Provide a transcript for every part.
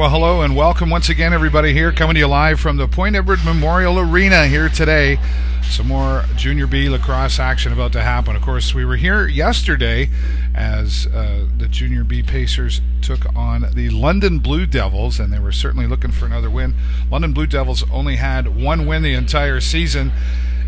well, hello and welcome once again, everybody, here coming to you live from the Point Edward Memorial Arena here today. Some more Junior B lacrosse action about to happen. Of course, we were here yesterday as the Junior B Pacers took on the London Blue Devils, and they were certainly looking for another win. London Blue Devils only had one win the entire season,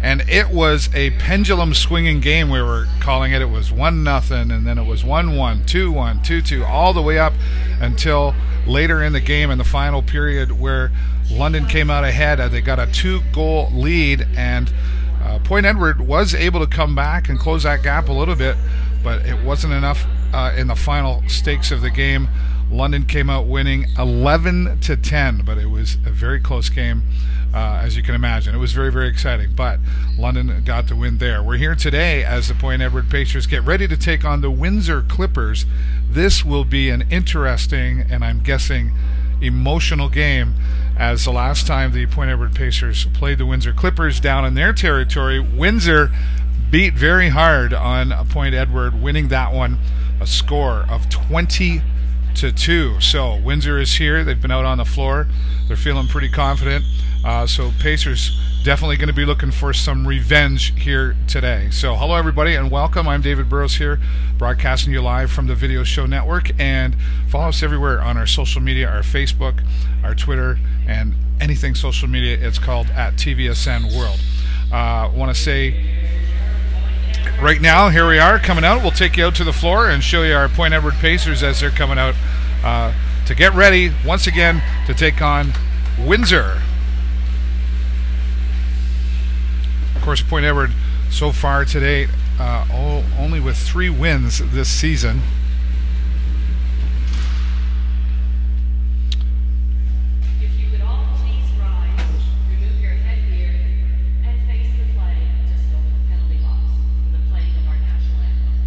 and it was a pendulum swinging game. We were calling it. It was 1-0, and then it was 1-1, 2-1, 2-2, all the way up until later in the game in the final period where London came out ahead. They got a 2-goal lead, and Point Edward was able to come back and close that gap a little bit, but it wasn't enough in the final stakes of the game. London came out winning 11-10, but it was a very close game, as you can imagine. It was very, very exciting, but London got the win there. We're here today as the Point Edward Pacers get ready to take on the Windsor Clippers. This will be an interesting, and I'm guessing emotional game, as the last time the Point Edward Pacers played the Windsor Clippers down in their territory, Windsor beat very hard on Point Edward, winning that one a score of 20-2. So Windsor is here. They've been out on the floor. They're feeling pretty confident. So Pacers definitely going to be looking for some revenge here today. So hello everybody and welcome. I'm David Burrows here, broadcasting you live from the Video Show Network, and follow us everywhere on our social media, our Facebook, our Twitter, and anything social media. It's called at TVSN World. I want to say right now, here we are coming out. We'll take you out to the floor and show you our Point Edward Pacers as they're coming out to get ready once again to take on Windsor. Of course, Point Edward so far today only with 3 wins this season. If you could all please rise, remove your headgear, and face the flag just over the penalty box for the playing of our national anthem.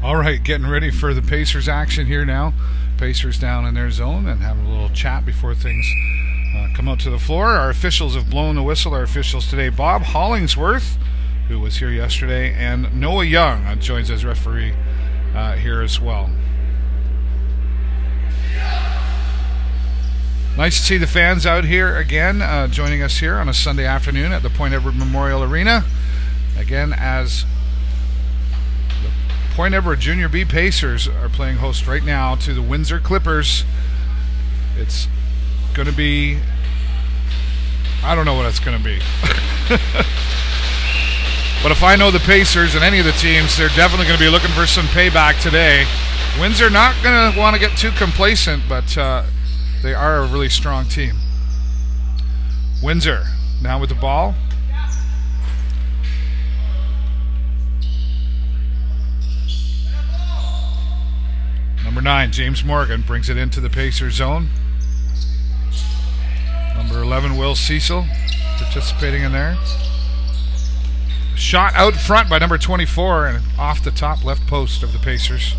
All right, getting ready for the Pacers action here now. Pacers down in their zone and having a little chat before things come out to the floor. Our officials have blown the whistle. Our officials today, Bob Hollingsworth, who was here yesterday, and Noah Young joins as referee here as well. Nice to see the fans out here again, joining us here on a Sunday afternoon at the Point Edward Memorial Arena. Again, as Point Edward Junior B Pacers are playing host right now to the Windsor Clippers. It's going to be, I don't know what it's going to be. But if I know the Pacers and any of the teams, they're definitely going to be looking for some payback today. Windsor not going to want to get too complacent, but they are a really strong team. Windsor now with the ball. Number 9, James Morgan, brings it into the Pacers zone. Number 11, Will Cecil, participating in there. Shot out front by number 24 and off the top left post of the Pacers.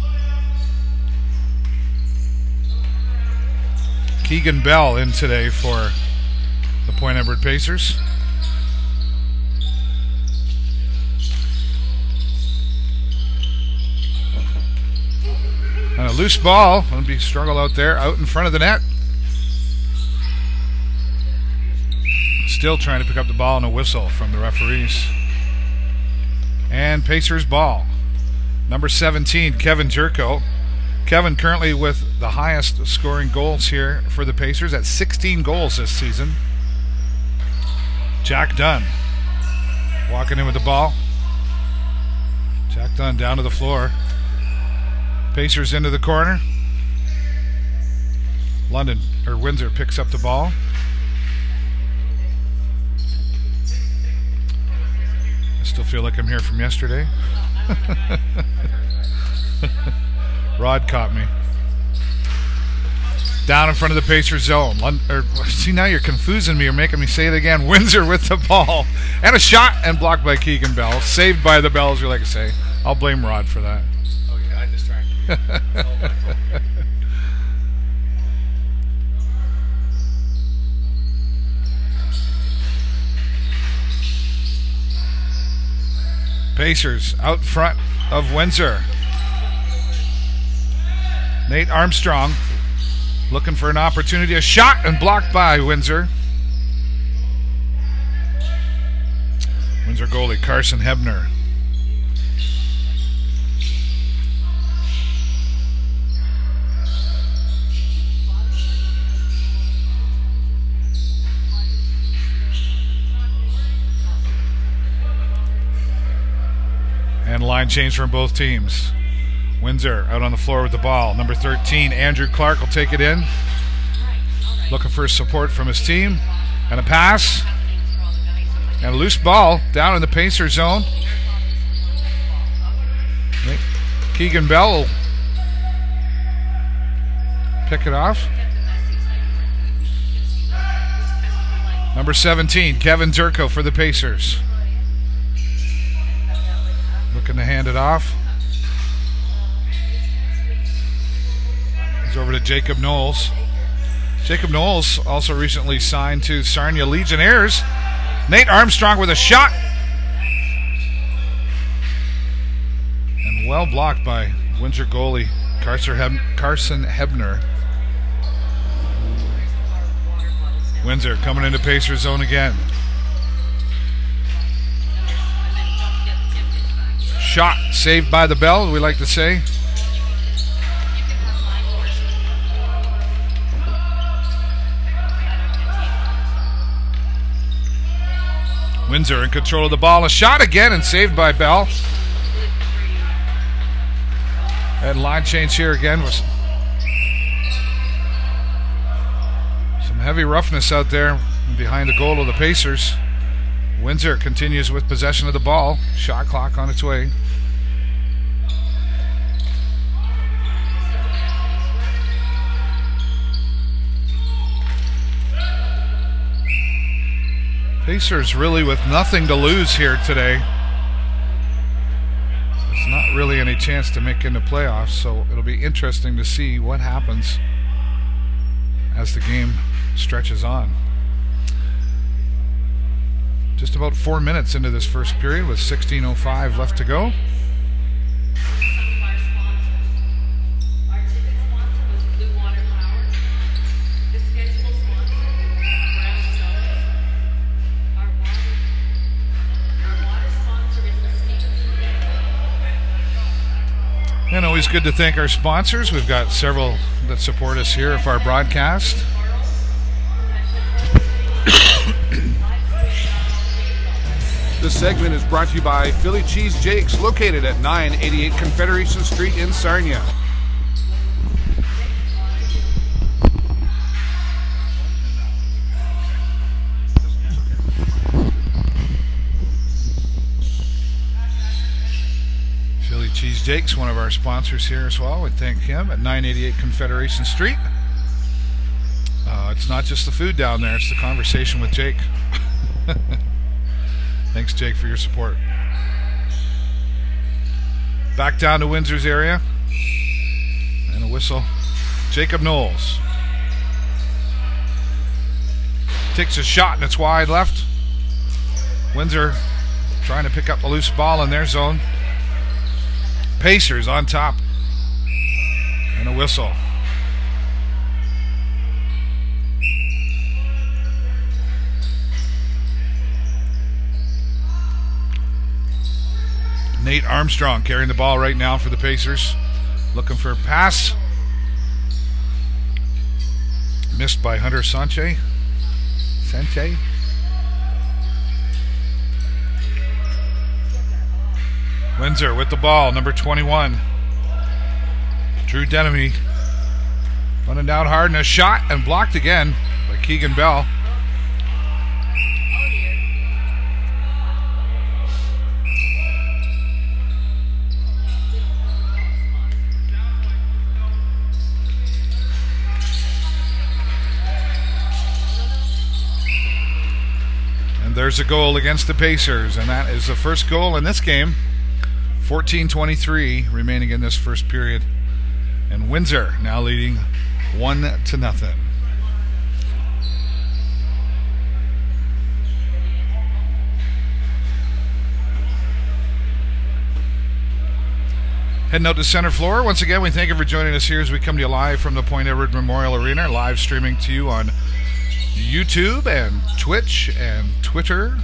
Keegan Bell in today for the Point Edward Pacers. And a loose ball. Going to be a struggle out there, out in front of the net. Still trying to pick up the ball and a whistle from the referees. And Pacers ball. Number 17, Kevin Jerko. Kevin currently with the highest scoring goals here for the Pacers at 16 goals this season. Jack Dunn walking in with the ball. Jack Dunn down to the floor. Pacers into the corner. Windsor picks up the ball. I still feel like I'm here from yesterday. Rod caught me. Down in front of the Pacers zone. See, now you're confusing me. You're making me say it again. Windsor with the ball. And a shot and blocked by Keegan Bell. Saved by the Bells, you like to say. I'll blame Rod for that. Oh, yeah, I distracted you. Pacers out front of Windsor. Nate Armstrong looking for an opportunity. A shot and blocked by Windsor. Windsor goalie Carson Hebner. And line change from both teams. Windsor out on the floor with the ball. Number 13, Andrew Clark will take it in. Looking for support from his team. And a pass. And a loose ball down in the Pacer zone. Keegan Bell will pick it off. Number 17, Kevin Zerko for the Pacers. Looking to hand it off. He's over to Jacob Knowles. Jacob Knowles also recently signed to Sarnia Legionnaires. Nate Armstrong with a shot. And well blocked by Windsor goalie Carson Hebner. Windsor coming into Pacer zone again. Shot saved by the Bell, we like to say. Windsor in control of the ball. A shot again and saved by Bell. And line change here again was some heavy roughness out there behind the goal of the Pacers. Windsor continues with possession of the ball. Shot clock on its way. Pacers really with nothing to lose here today. There's not really any chance to make into playoffs, so it'll be interesting to see what happens as the game stretches on. Just about 4 minutes into this first period with 16:05 left to go. And always good to thank our sponsors. We've got several that support us here for our broadcast. This segment is brought to you by Philly Cheese Jake's, located at 988 Confederation Street in Sarnia. Philly Cheese Jake's one of our sponsors here as well. We thank him at 988 Confederation Street. It's not just the food down there, it's the conversation with Jake. Thanks, Jake, for your support. Back down to Windsor's area. And a whistle. Jacob Knowles takes a shot and it's wide left. Windsor trying to pick up a loose ball in their zone. Pacers on top. And a whistle. Nate Armstrong carrying the ball right now for the Pacers. Looking for a pass. Missed by Hunter Sanchez. Windsor with the ball, number 21. Drew Denemy running down hard, and a shot, and blocked again by Keegan Bell. And there's a goal against the Pacers, and that is the first goal in this game. 14:23 remaining in this first period. And Windsor now leading 1-0. Heading out to center floor. Once again, we thank you for joining us here as we come to you live from the Point Edward Memorial Arena, live streaming to you on YouTube and Twitch and Twitter.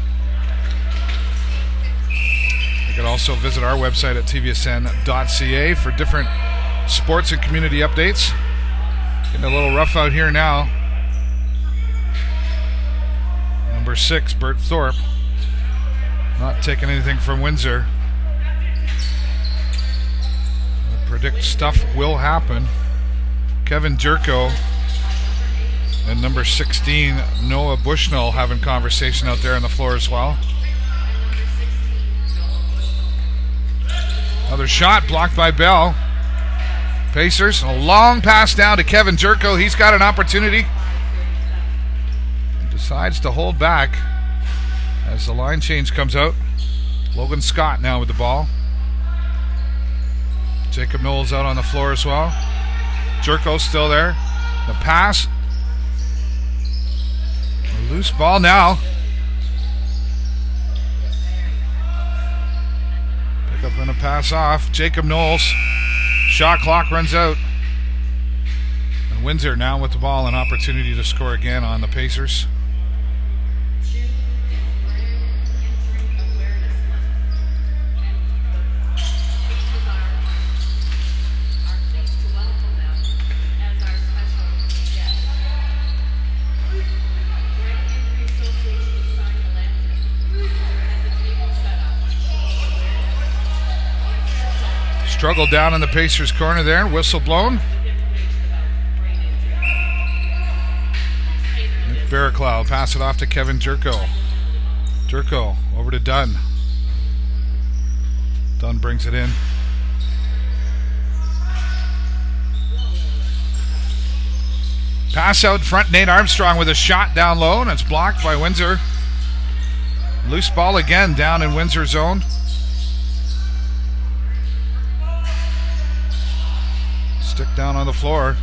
You can also visit our website at tvsn.ca for different sports and community updates. Getting a little rough out here now. Number 6, Bert Thorpe. Not taking anything from Windsor. I predict stuff will happen. Kevin Jerko and number 16, Noah Bushnell, having conversation out there on the floor as well. Another shot blocked by Bell. Pacers, a long pass down to Kevin Jerko. He's got an opportunity. He decides to hold back as the line change comes out. Logan Scott now with the ball. Jacob Knowles out on the floor as well. Jerko's still there. The pass. A loose ball now. Pick up and a pass off. Jacob Knowles. Shot clock runs out. And Windsor now with the ball, an opportunity to score again on the Pacers. Struggled down in the Pacers' corner there. Whistle blown. Nick Barraclough pass it off to Kevin Jerko. Jerko over to Dunn. Dunn brings it in. Pass out front. Nate Armstrong with a shot down low, and it's blocked by Windsor. Loose ball again down in Windsor zone. Stick down on the floor.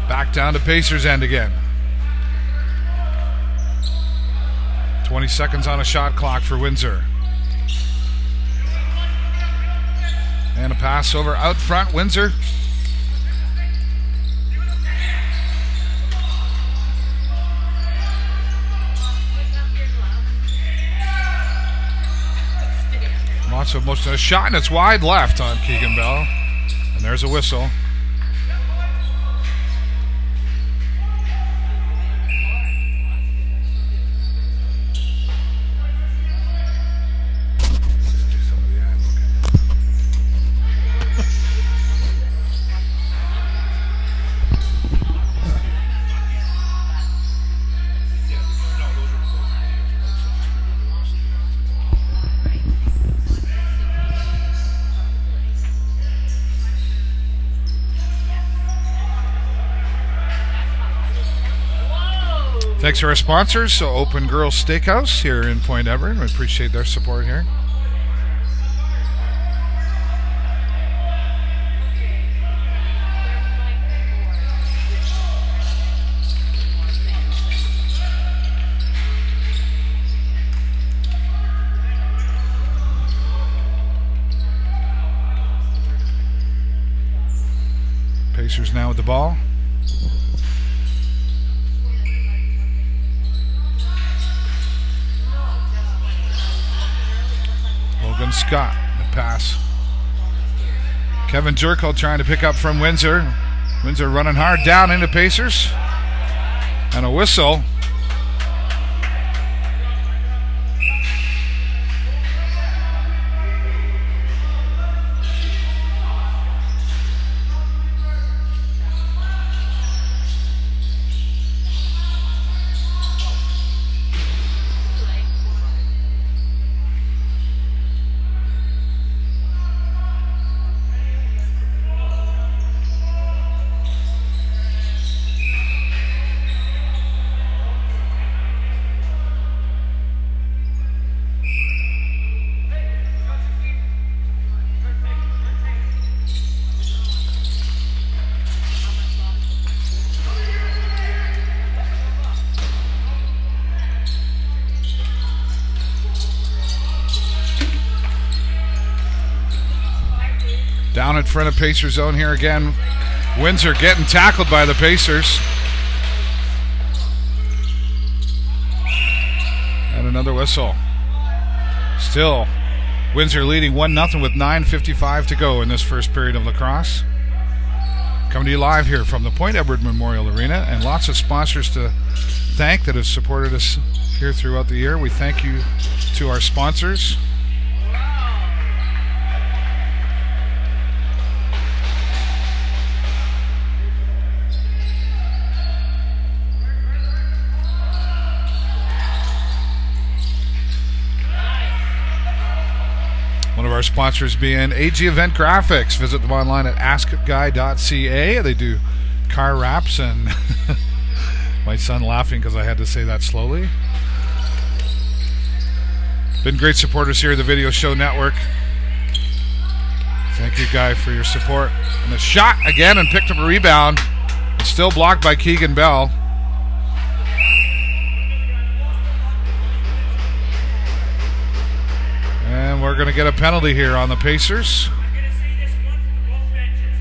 Back down to Pacers end again. 20 seconds on a shot clock for Windsor. And a pass over out front. Windsor. Lots of motion. A shot, and it's wide left on Keegan Bell. And there's a whistle. Thanks to our sponsors, so Open Girl Steakhouse here in Point Everett. We appreciate their support here. Pacers now with the ball. Logan Scott, the pass. Kevin Jerkel trying to pick up from Windsor. Windsor running hard down into Pacers. And a whistle. Down in front of Pacer zone here again. Windsor getting tackled by the Pacers. And another whistle. Still, Windsor leading 1-0 with 9:55 to go in this first period of lacrosse. Coming to you live here from the Point Edward Memorial Arena, and lots of sponsors to thank that have supported us here throughout the year. We thank you to our sponsors. One of our sponsors being AG Event Graphics. Visit them online at askguy.ca. They do car wraps, and my son laughing because I had to say that slowly. Been great supporters here at the Video Show Network. Thank you, Guy, for your support. And a shot again, and picked up a rebound. It's still blocked by Keegan Bell. And we're going to get a penalty here on the Pacers. I'm going to say this once to both benches.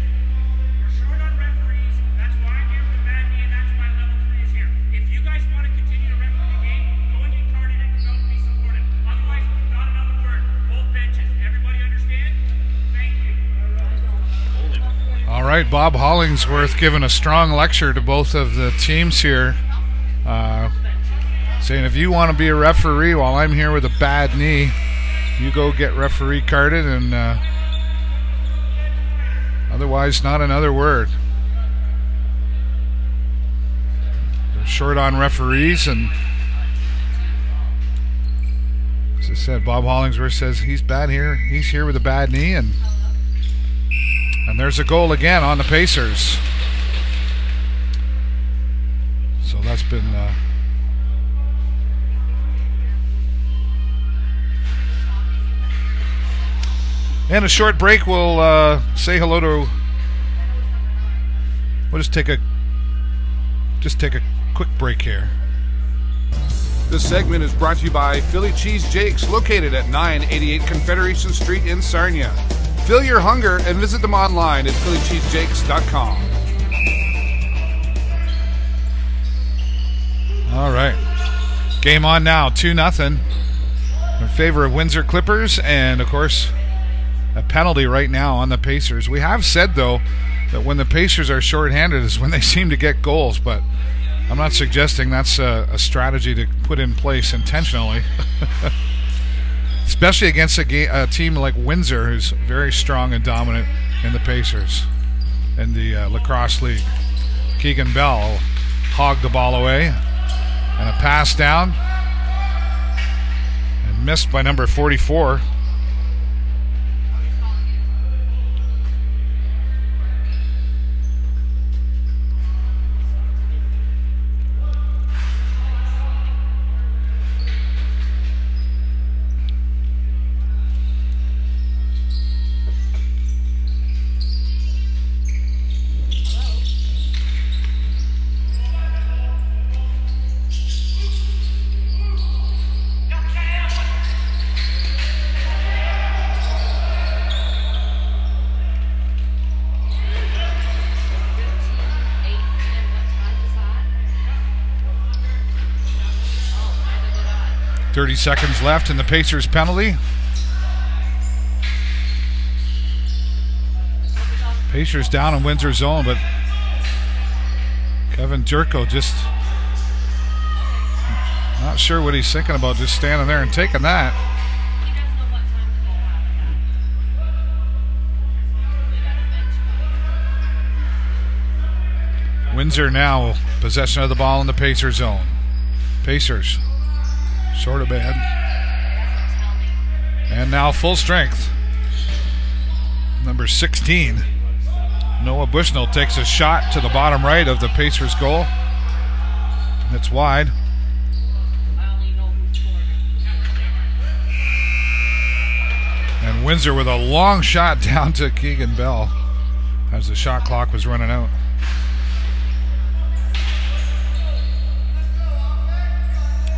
We're short on referees. That's why I'm here with the bad knee, and that's why level 3 is here. If you guys want to continue to referee the game, go and get carded and come out and be supported. Otherwise, not another word. Both benches. Everybody understand? Thank you. All right, Bob Hollingsworth giving a strong lecture to both of the teams here. Saying if you want to be a referee while I'm here with a bad knee, you go get referee carded, and otherwise not another word. They're short on referees, and as I said, Bob Hollingsworth says he's bad here. He's here with a bad knee, and there's a goal again on the Pacers. So that's been and a short break. We'll say hello to. We'll just take a quick break here. This segment is brought to you by Philly Cheese Jakes, located at 988 Confederation Street in Sarnia. Fill your hunger and visit them online at phillycheesejakes.com. All right, game on now. 2-0 in favor of Windsor Clippers, and of course, a penalty right now on the Pacers. We have said, though, that when the Pacers are shorthanded is when they seem to get goals, but I'm not suggesting that's a strategy to put in place intentionally. Especially against a team like Windsor, who's very strong and dominant in the Pacers in the lacrosse league. Keegan Bell hogged the ball away, and a pass down, and missed by number 44. .30 seconds left in the Pacers penalty. Pacers down in Windsor zone, but Kevin Jerko just not sure what he's thinking about, just standing there and taking that. He doesn't know what time to go after. Windsor now possession of the ball in the Pacer zone. Pacers short of bad. And now full strength. Number 16, Noah Bushnell takes a shot to the bottom right of the Pacers goal. It's wide. I only know who scored it. And Windsor with a long shot down to Keegan Bell as the shot clock was running out.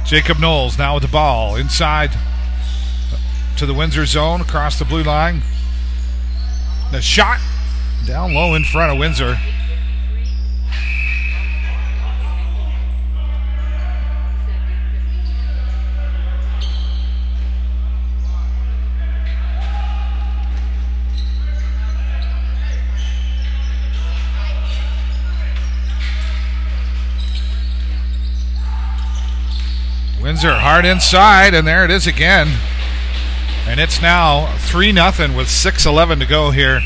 Jacob Knowles now with the ball inside to the Windsor zone across the blue line. The shot down low in front of Windsor. Windsor hard inside, and there it is again. And it's now 3-0 with 6:11 to go here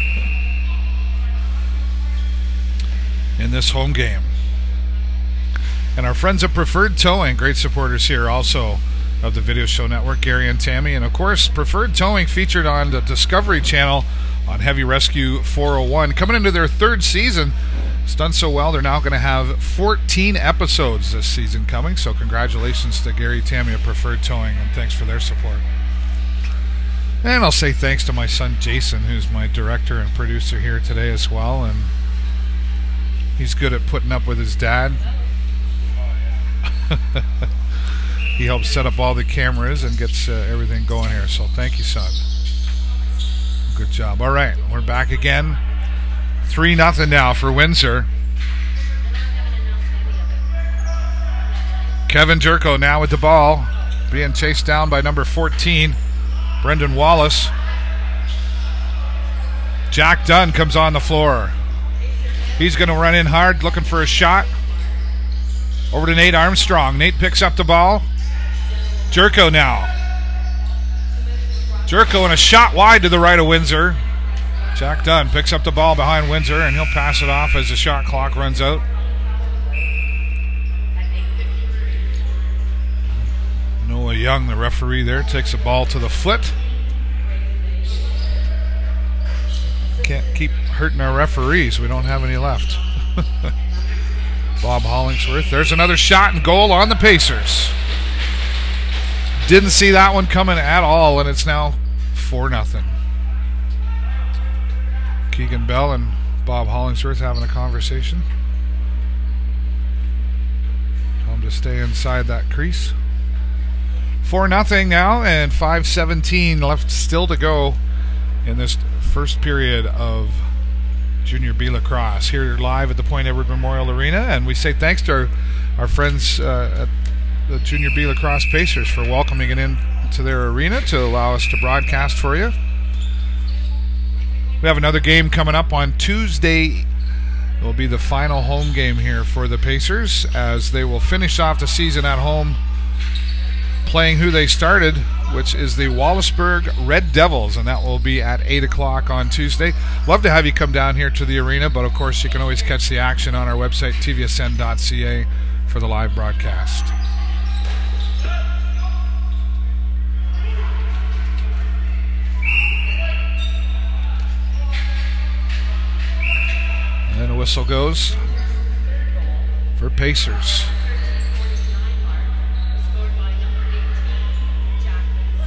in this home game. And our friends at Preferred Towing, great supporters here also of the Video Show Network, Gary and Tammy. And of course, Preferred Towing featured on the Discovery Channel on Heavy Rescue 401. Coming into their third season. It's done so well, they're now going to have 14 episodes this season coming. So congratulations to Gary, Tammy at Preferred Towing, and thanks for their support. And I'll say thanks to my son Jason, who's my director and producer here today as well. And he's good at putting up with his dad. He helps set up all the cameras and gets everything going here. So thank you, son. Good job. All right, we're back again. 3-0 now for Windsor. Kevin Jerko now with the ball, being chased down by number 14, Brendan Wallace. Jack Dunn comes on the floor. He's going to run in hard, looking for a shot. Over to Nate Armstrong. Nate picks up the ball. Jerko now. Jerko and a shot wide to the right of Windsor. Jack Dunn picks up the ball behind Windsor, and he'll pass it off as the shot clock runs out. Noah Young, the referee there, takes the ball to the foot. Can't keep hurting our referees. We don't have any left. Bob Hollingsworth. There's another shot and goal on the Pacers. Didn't see that one coming at all, and it's now 4-0. Keegan Bell and Bob Hollingsworth having a conversation. Tell him to stay inside that crease. 4-0 now, and 5:17 left still to go in this first period of Junior B lacrosse here live at the Point Edward Memorial Arena. And we say thanks to our friends at the Junior B lacrosse Pacers for welcoming it into their arena to allow us to broadcast for you. We have another game coming up on Tuesday. It will be the final home game here for the Pacers as they will finish off the season at home playing who they started, which is the Wallaceburg Red Devils, and that will be at 8 o'clock on Tuesday. Love to have you come down here to the arena, but of course you can always catch the action on our website, tvsn.ca, for the live broadcast. And then a whistle goes for Pacers.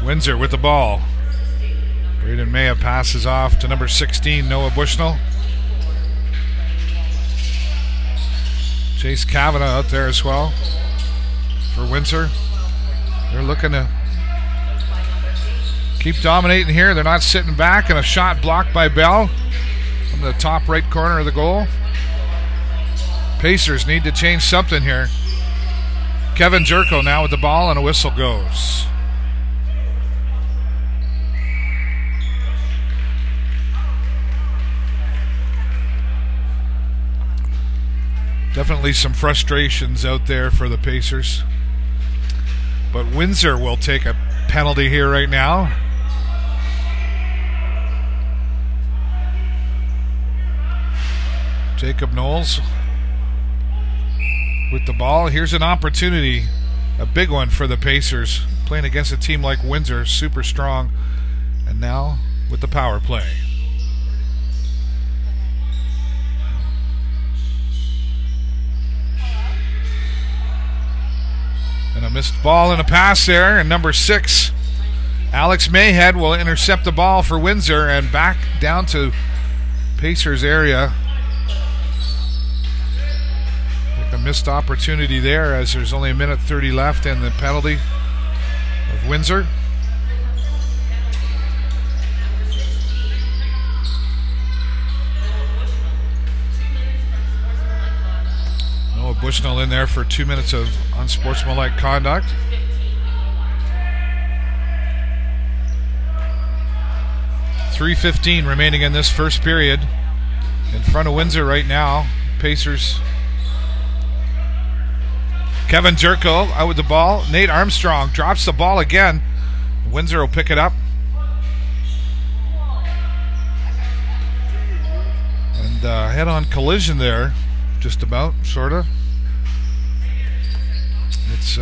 Windsor with the ball. Braden Maya passes off to number 16, Noah Bushnell. Chase Kavanaugh out there as well for Windsor. They're looking to keep dominating here. They're not sitting back, and a shot blocked by Bell from the top right corner of the goal. Pacers need to change something here. Kevin Jerko now with the ball, and a whistle goes. Definitely some frustrations out there for the Pacers. But Windsor will take a penalty here right now. Jacob Knowles with the ball. Here's an opportunity, a big one for the Pacers, playing against a team like Windsor, super strong. And now with the power play. And a missed ball and a pass there, and number 6, Alex Mayhead, will intercept the ball for Windsor and back down to Pacers area. A missed opportunity there as there's only a minute 30 left and the penalty of Windsor. Noah Bushnell in there for 2 minutes of unsportsmanlike conduct. .3:15 remaining in this first period. In front of Windsor right now. Pacers. Kevin Jerko out with the ball. Nate Armstrong drops the ball again. Windsor will pick it up. And head-on collision there, just about, sort of. It's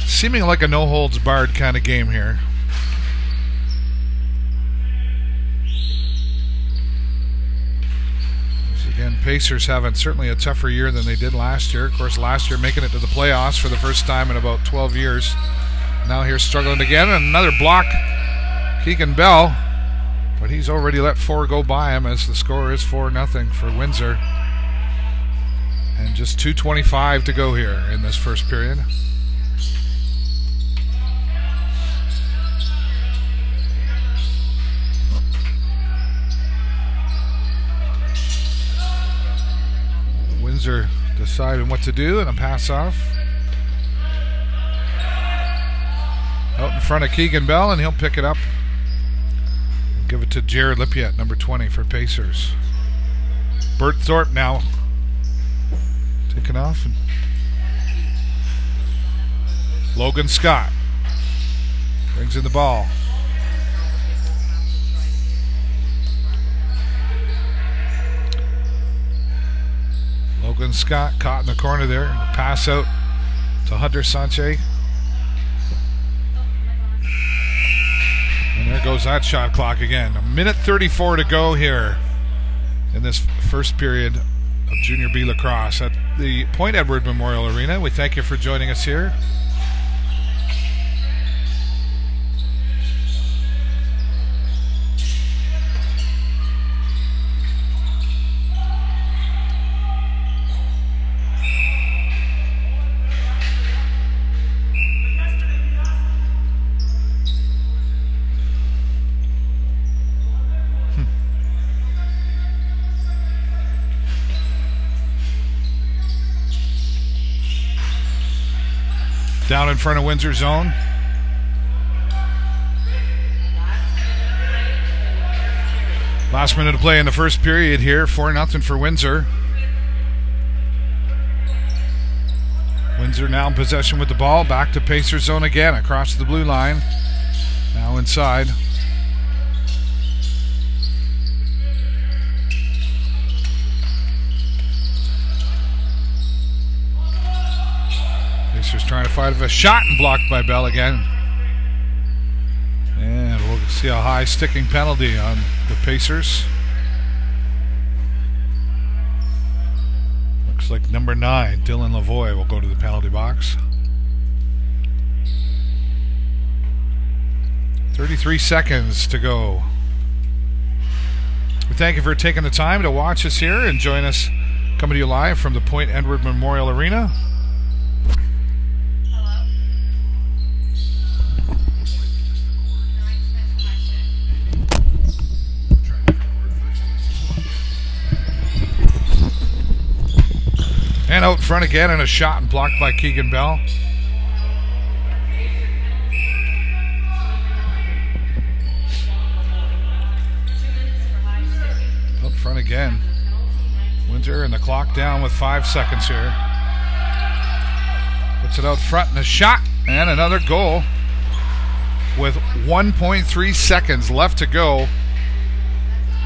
seeming like a no-holds-barred kind of game here. Again, Pacers having certainly a tougher year than they did last year. Of course, last year making it to the playoffs for the first time in about 12 years. Now here struggling again. And another block, Keegan Bell. But he's already let 4 go by him as the score is 4-0 for Windsor. And just 2:25 to go here in this first period. Windsor deciding what to do, and a pass off. Out in front of Keegan Bell, and he'll pick it up. Give it to Jared Lippiet, number 20 for Pacers. Bert Thorpe now taking off. And Logan Scott brings in the ball. Logan Scott caught in the corner there. Pass out to Hunter Sanchez. And there goes that shot clock again. A minute 34 to go here in this first period of Junior B lacrosse at the Point Edward Memorial Arena. We thank you for joining us here. Down in front of Windsor zone. Last minute of play in the first period here. 4-0 for Windsor. Windsor now in possession with the ball. Back to Pacers zone again. Across the blue line. Now inside. Pacers trying to fight a shot and blocked by Bell again. And we'll see a high sticking penalty on the Pacers. Looks like number 9, Dylan Lavoie, will go to the penalty box. 33 seconds to go. We thank you for taking the time to watch us here and join us coming to you live from the Point Edward Memorial Arena. And out front again, and a shot and blocked by Keegan Bell. Out front again. Windsor and the clock down with 5 seconds here. Puts it out front and a shot and another goal with 1.3 seconds left to go.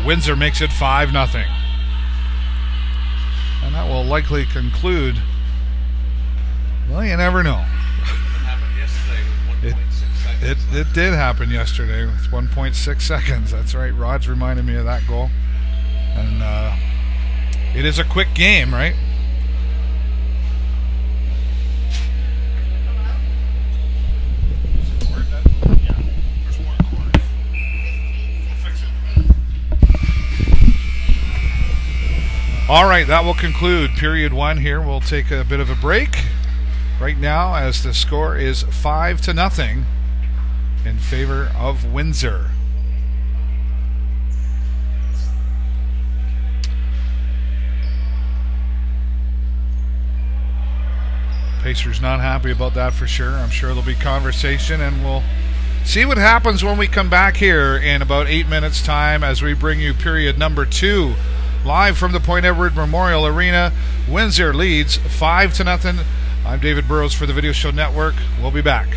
Windsor makes it 5-0. And that will likely conclude. Well, you never know. It did happen yesterday with 1.6 seconds. That's right. Rod's reminded me of that goal. And it is a quick game, right? All right, that will conclude period 1 here. We'll take a bit of a break right now as the score is 5-0 in favor of Windsor. Pacers not happy about that for sure. I'm sure there'll be conversation, and we'll see what happens when we come back here in about 8 minutes' time as we bring you period number 2 live from the Point Edward Memorial Arena. Windsor leads 5-0. I'm David Burrows for the Video Show Network. We'll be back.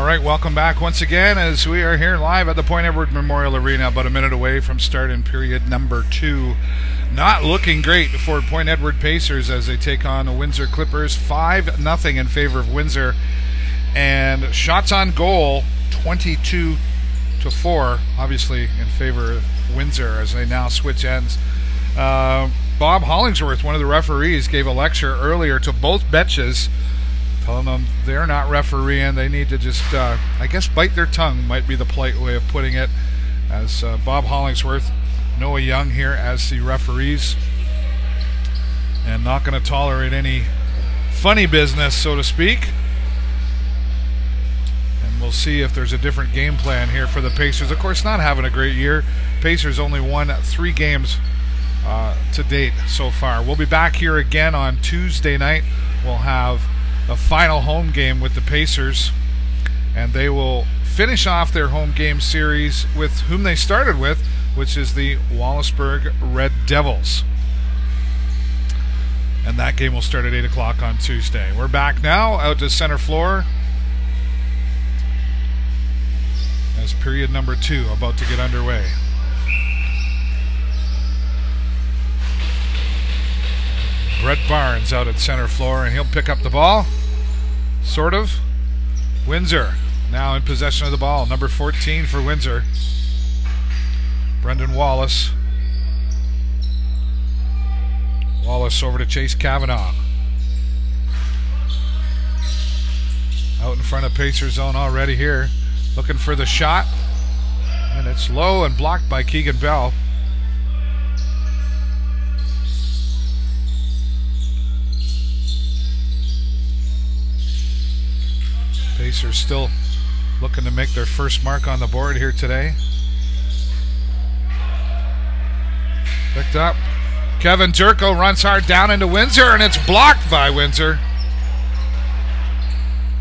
right, welcome back once again as we are here live at the Point Edward Memorial Arena, about a minute away from start in period number 2. Not looking great for Point Edward Pacers as they take on the Windsor Clippers. 5-0 in favor of Windsor. And shots on goal, 22-4, obviously in favor of Windsor as they now switch ends. Bob Hollingsworth, one of the referees, gave a lecture earlier to both benches, telling them they're not refereeing. They need to just, I guess, bite their tongue might be the polite way of putting it, as Bob Hollingsworth, Noah Young here as the referees, and not going to tolerate any funny business, so to speak. And we'll see if there's a different game plan here for the Pacers. Of course, not having a great year. Pacers only won 3 games to date so far. We'll be back here again on Tuesday night. We'll have the final home game with the Pacers, and they will finish off their home game series with whom they started with, which is the Wallaceburg Red Devils. And that game will start at 8 o'clock on Tuesday. We're back now out to center floor as period number 2 about to get underway. Brett Barnes out at center floor, and he'll pick up the ball. Sort of. Windsor now in possession of the ball. Number 14 for Windsor, Brendan Wallace. Wallace over to Chase Kavanaugh. Out in front of Pacer zone already here. Looking for the shot. And it's low and blocked by Keegan Bell. Pacers still looking to make their first mark on the board here today. Picked up. Kevin Jerko runs hard down into Windsor, and it's blocked by Windsor.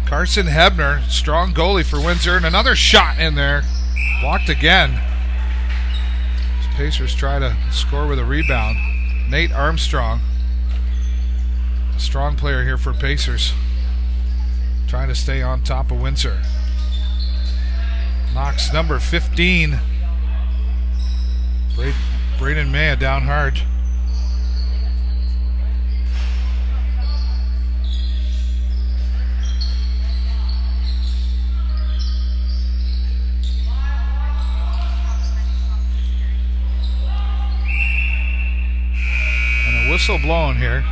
Carson Hebner, strong goalie for Windsor, and another shot in there. Blocked again. As Pacers try to score with a rebound. Nate Armstrong, a strong player here for Pacers, trying to stay on top of Windsor. Knocks number 15. Braden Maya down hard. And a whistle blown here.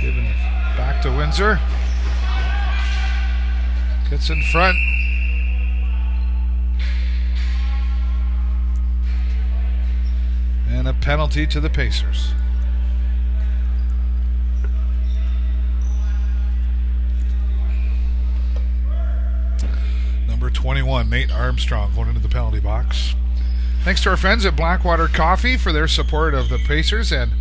Giving it back to Windsor. Gets in front. And a penalty to the Pacers. Number 21, Nate Armstrong, going into the penalty box. Thanks to our friends at Blackwater Coffee for their support of the Pacers, and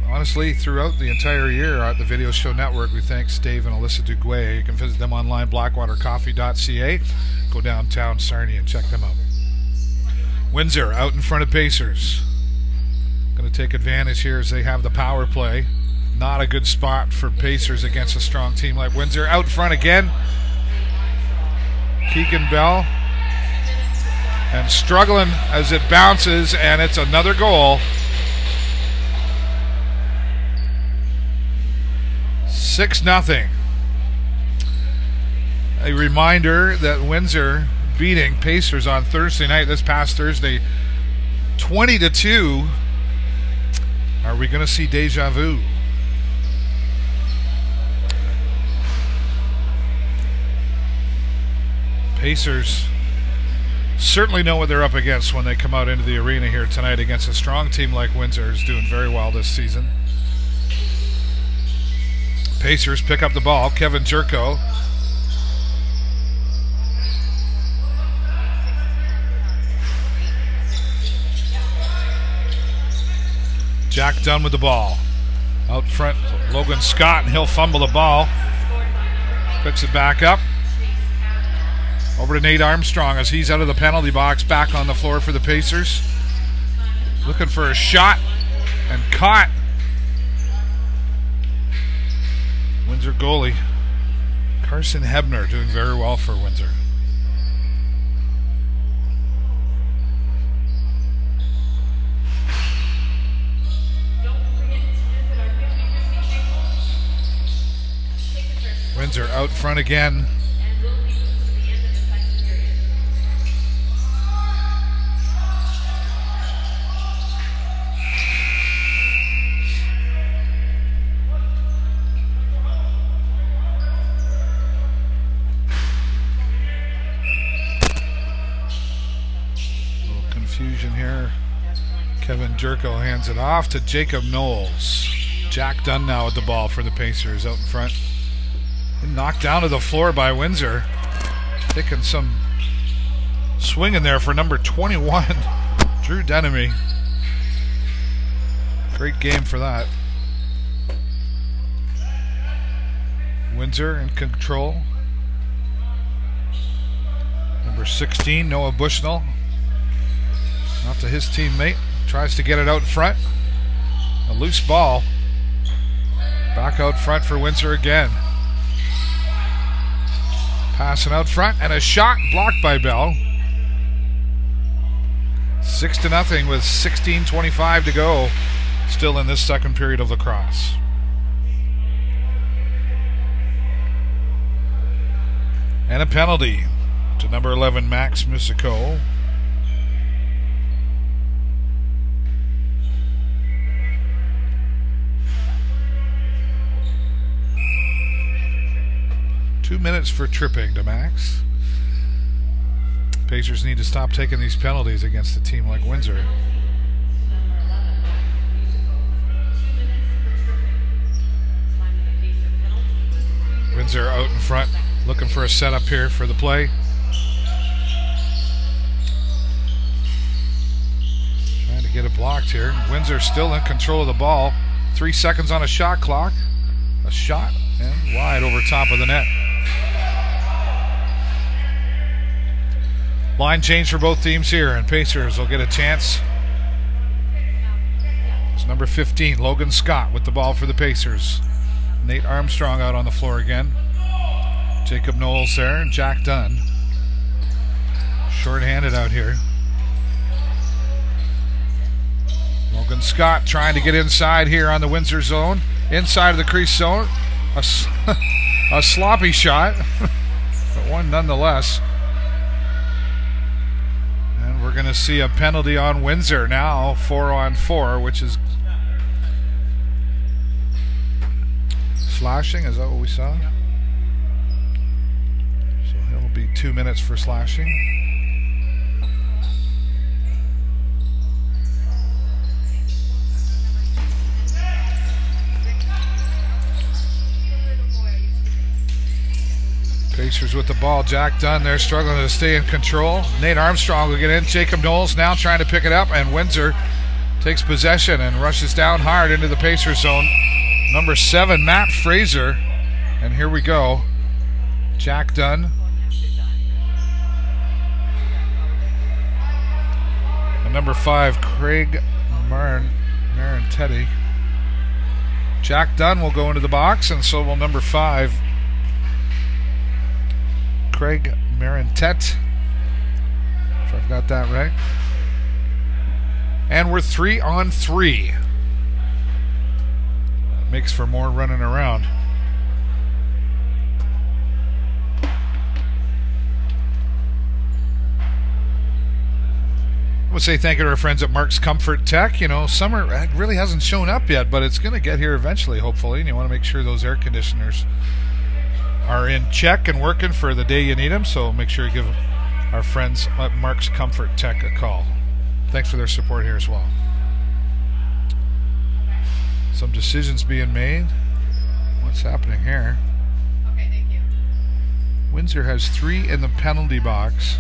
honestly, throughout the entire year at the Video Show Network, we thank Dave and Alyssa Duguay. You can visit them online, blackwatercoffee.ca. Go downtown Sarnia and check them out. Windsor out in front of Pacers. Going to take advantage here as they have the power play. Not a good spot for Pacers against a strong team like Windsor. Out front again. Keegan Bell. And struggling as it bounces, and it's another goal. 6-0. A reminder that Windsor beating Pacers on Thursday night, this past Thursday, 20-2. Are we going to see deja vu? Pacers certainly know what they're up against when they come out into the arena here tonight against a strong team like Windsor, who's doing very well this season. Pacers pick up the ball. Kevin Jerko. Jack Dunn with the ball. Out front, Logan Scott, and he'll fumble the ball. Picks it back up. Over to Nate Armstrong as he's out of the penalty box, back on the floor for the Pacers. Looking for a shot, and caught. Windsor goalie Carson Hebner doing very well for Windsor. Windsor out front again. Confusion here. Kevin Jerko hands it off to Jacob Knowles. Jack Dunn now with the ball for the Pacers out in front. Knocked down to the floor by Windsor. Taking some swinging there for number 21, Drew Denemy. Great game for that. Windsor in control. Number 16, Noah Bushnell. Off to his teammate. Tries to get it out front. A loose ball. Back out front for Windsor again. Passing out front and a shot blocked by Bell. 6-0 with 16:25 to go. Still in this second period of lacrosse. And a penalty to number 11, Max Musico. Two minutes for tripping to Max. Pacers need to stop taking these penalties against a team like Windsor. Windsor out in front, looking for a setup here for the play. Trying to get it blocked here. Windsor still in control of the ball. 3 seconds on a shot clock. A shot and wide over top of the net. Line change for both teams here, and Pacers will get a chance. It's number 15, Logan Scott, with the ball for the Pacers. Nate Armstrong out on the floor again. Jacob Knowles there, and Jack Dunn. Short-handed out here. Logan Scott trying to get inside here on the Windsor zone. Inside of the crease zone. A sloppy shot, but one nonetheless. And we're going to see a penalty on Windsor now, 4-on-4, which is slashing. Is that what we saw? So it'll be 2 minutes for slashing. Pacers with the ball. Jack Dunn there struggling to stay in control. Nate Armstrong will get in. Jacob Knowles now trying to pick it up, and Windsor takes possession and rushes down hard into the Pacers zone. Number 7, Matt Fraser. And here we go. Jack Dunn. And number 5, Craig Marantetti. Jack Dunn will go into the box, and so will number 5, Craig Marantet, if I've got that right. And we're 3-on-3. That makes for more running around. I would say thank you to our friends at Mark's Comfort Tech. You know, summer really hasn't shown up yet, but it's going to get here eventually, hopefully, and you want to make sure those air conditioners are in check and working for the day you need them, so make sure you give our friends at Mark's Comfort Tech a call. Thanks for their support here as well. Some decisions being made. What's happening here? Okay, thank you. Windsor has 3 in the penalty box.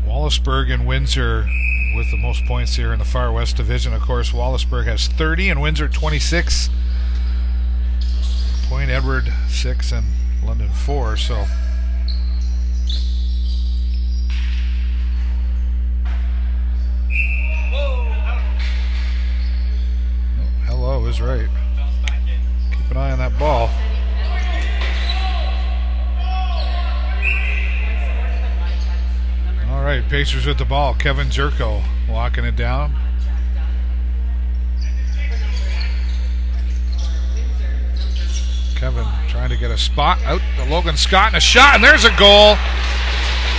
Wallaceburg and Windsor with the most points here in the Far West Division. Of course, Wallaceburg has 30 and Windsor 26. Point Edward 6 and London 4. So Pacers with the ball. Kevin Jerko walking it down. Kevin trying to get a spot out to Logan Scott, and a shot, and there's a goal.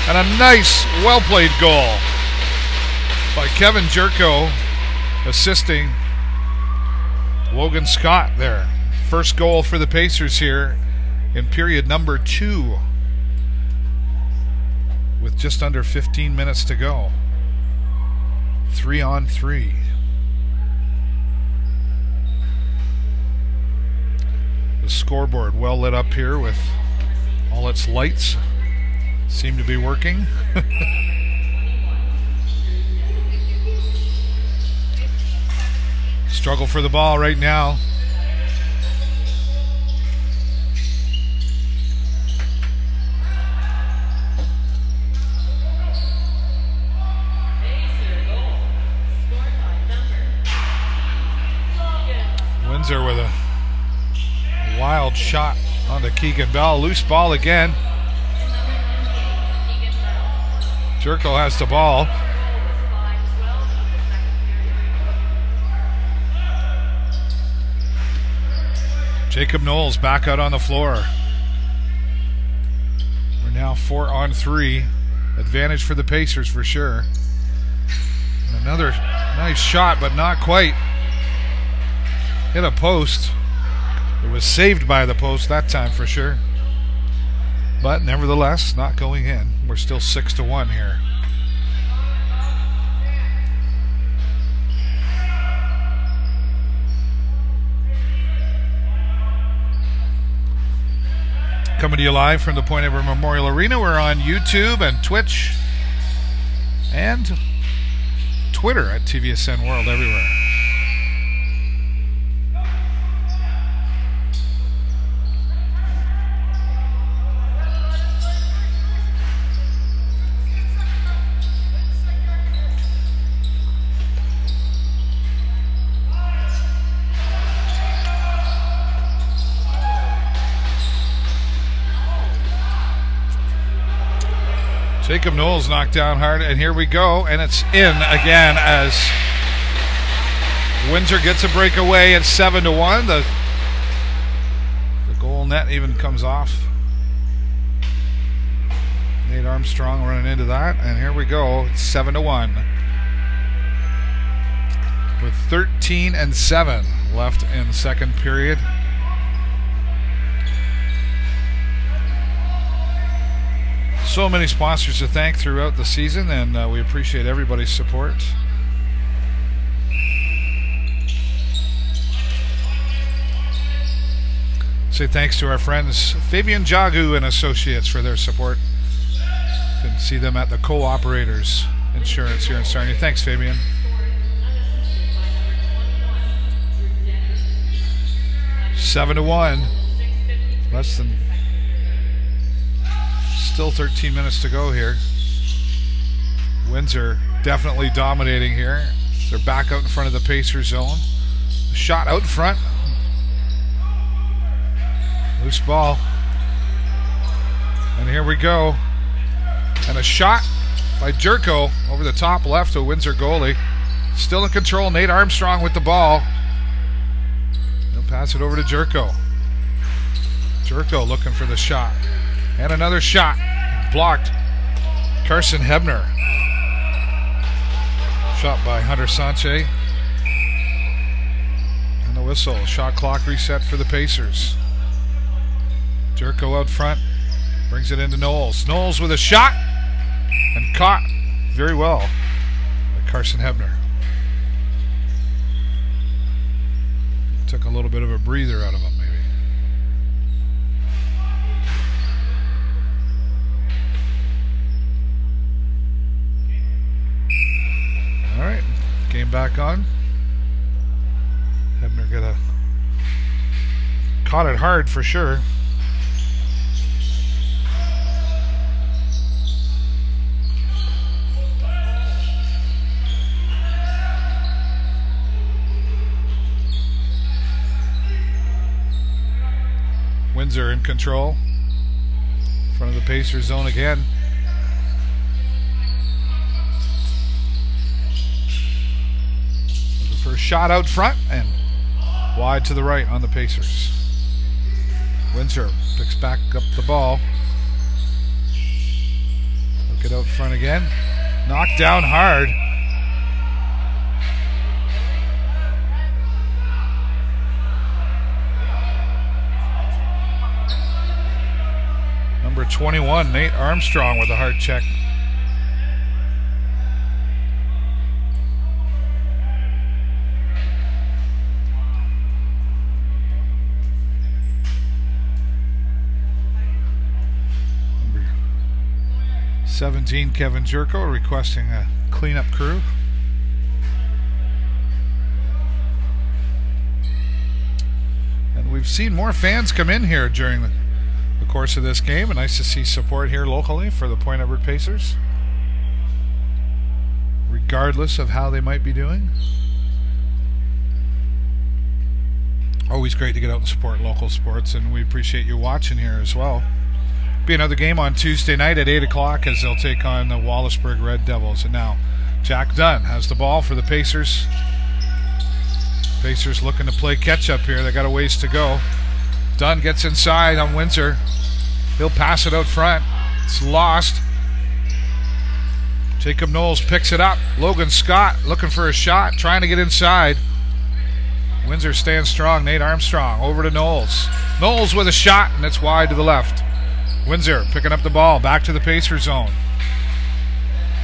And a nice, well-played goal by Kevin Jerko, assisting Logan Scott there. First goal for the Pacers here in period number 2, with just under 15 minutes to go. 3-on-3. The scoreboard well lit up here with all its lights. Seem to be working. Struggle for the ball right now. Windsor with a wild shot onto Keegan Bell. Loose ball again. Jerko has the ball. Jacob Knowles back out on the floor. We're now 4-on-3. Advantage for the Pacers for sure. And another nice shot, but not quite. Hit a post. It was saved by the post that time for sure. But nevertheless, not going in. We're still 6-1 here. Coming to you live from the Point Edward Memorial Arena. We're on YouTube and Twitch and Twitter at TVSN World everywhere. Jacob Knowles knocked down hard, and here we go, and it's in again as Windsor gets a breakaway at 7-1. The goal net even comes off. Nate Armstrong running into that, and here we go. It's 7-1 with 13-7 left in the second period. So many sponsors to thank throughout the season, and we appreciate everybody's support. Say thanks to our friends Fabian Jagu and Associates for their support. You can see them at the Co-operators Insurance here in Sarnia. Thanks, Fabian. Seven to 1. Less than... Still 13 minutes to go here. Windsor definitely dominating here. They're back out in front of the Pacers zone. Shot out front. Loose ball. And here we go. And a shot by Jerko over the top left of Windsor goalie. Still in control. Nate Armstrong with the ball. He'll pass it over to Jerko. Jerko looking for the shot. And another shot. Blocked. Carson Hebner. Shot by Hunter Sanche. And the whistle. Shot clock reset for the Pacers. Jerko out front. Brings it into Knowles. Knowles with a shot. And caught very well by Carson Hebner. Took a little bit of a breather out of him, maybe. All right, game back on. Hebner caught it hard for sure. Windsor in control. In front of the Pacers zone again. for a shot out front and wide to the right on the Pacers. Windsor picks back up the ball. Look it out front again. Knocked down hard. Number 21, Nate Armstrong with a hard check. Number 17, Kevin Jerko, requesting a cleanup crew. And we've seen more fans come in here during the course of this game, and nice to see support here locally for the Point Edward Pacers, regardless of how they might be doing. Always great to get out and support local sports, and we appreciate you watching here as well. Be another game on Tuesday night at 8 o'clock as they'll take on the Wallaceburg Red Devils. And now Jack Dunn has the ball for the Pacers. Pacers looking to play catch up here. They got a ways to go. Dunn gets inside on Windsor. He'll pass it out front. It's lost. Jacob Knowles picks it up. Logan Scott looking for a shot, trying to get inside. Windsor stands strong. Nate Armstrong over to Knowles. Knowles with a shot, and it's wide to the left. Windsor picking up the ball, back to the Pacer zone.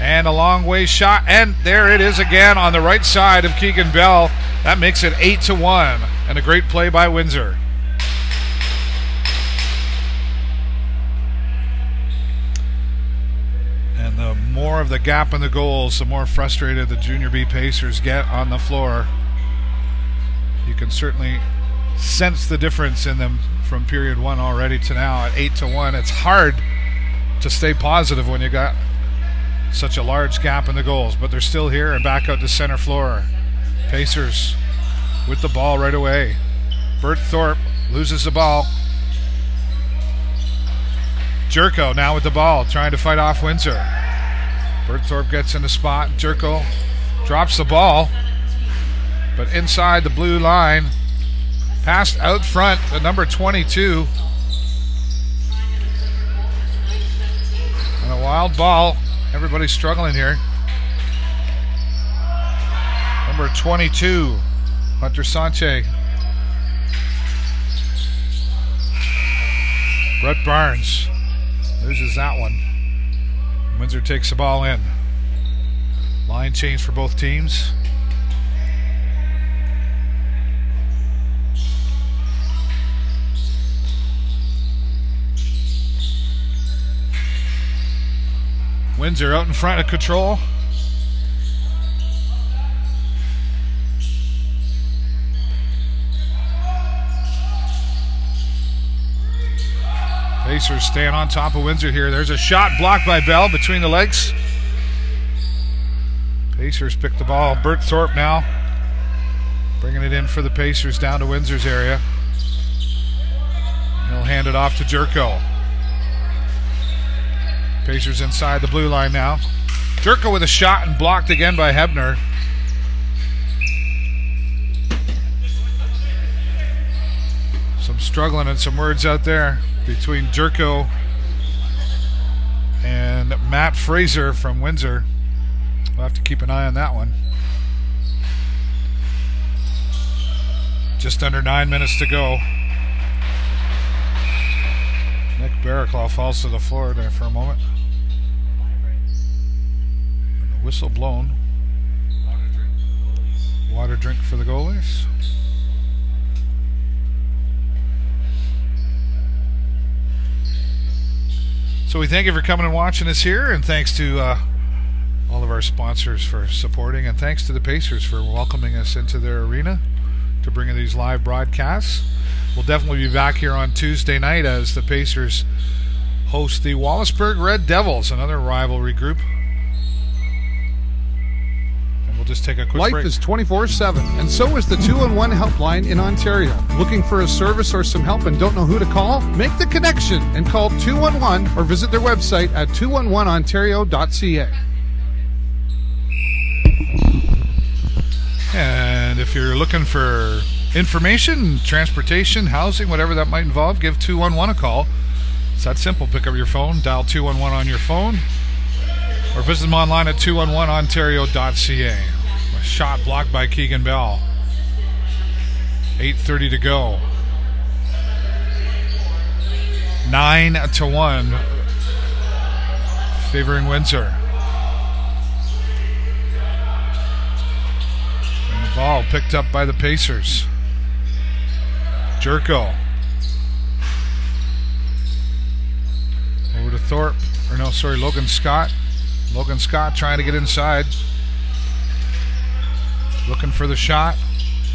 And a long way shot, and there it is again on the right side of Keegan Bell. That makes it 8-1, and a great play by Windsor. And the more of the gap in the goals, the more frustrated the Junior B Pacers get on the floor. You can certainly sense the difference in them from period one already to now at 8-1. It's hard to stay positive when you got such a large gap in the goals, but they're still here and back out to center floor. Pacers with the ball right away. Bert Thorpe loses the ball. Jerko now with the ball, trying to fight off Windsor. Bert Thorpe gets in the spot. Jerko drops the ball, but inside the blue line. Passed out front to number 22. And a wild ball. Everybody's struggling here. Number 22, Hunter Sanche. Brett Barnes loses that one. Windsor takes the ball in. Line change for both teams. Windsor out in front of control. Pacers staying on top of Windsor here. There's a shot blocked by Bell between the legs. Pacers pick the ball. Bert Thorpe now bringing it in for the Pacers down to Windsor's area. He'll hand it off to Jerko. Pacers inside the blue line now. Jerko with a shot and blocked again by Hebner. Some struggling and some words out there between Jerko and Matt Fraser from Windsor. We'll have to keep an eye on that one. Just under 9 minutes to go. Nick Barraclough falls to the floor there for a moment. And a whistle blown. Water drink for the goalies. So we thank you for coming and watching us here, and thanks to all of our sponsors for supporting, and thanks to the Pacers for welcoming us into their arena to bring in these live broadcasts. We'll definitely be back here on Tuesday night as the Pacers host the Wallaceburg Red Devils, another rivalry group. And we'll just take a quick break. Life is 24/7, and so is the 211 helpline in Ontario. Looking for a service or some help and don't know who to call? Make the connection and call 211 or visit their website at 211ontario.ca. And And if you're looking for information, transportation, housing, whatever that might involve, give 211 a call. It's that simple. Pick up your phone, dial 211 on your phone, or visit them online at 211ontario.ca. A shot blocked by Keegan Bell. 8:30 to go. 9-1, favoring Windsor. And the ball picked up by the Pacers. Jerko. Over to Thorpe. Logan Scott. Logan Scott trying to get inside. Looking for the shot.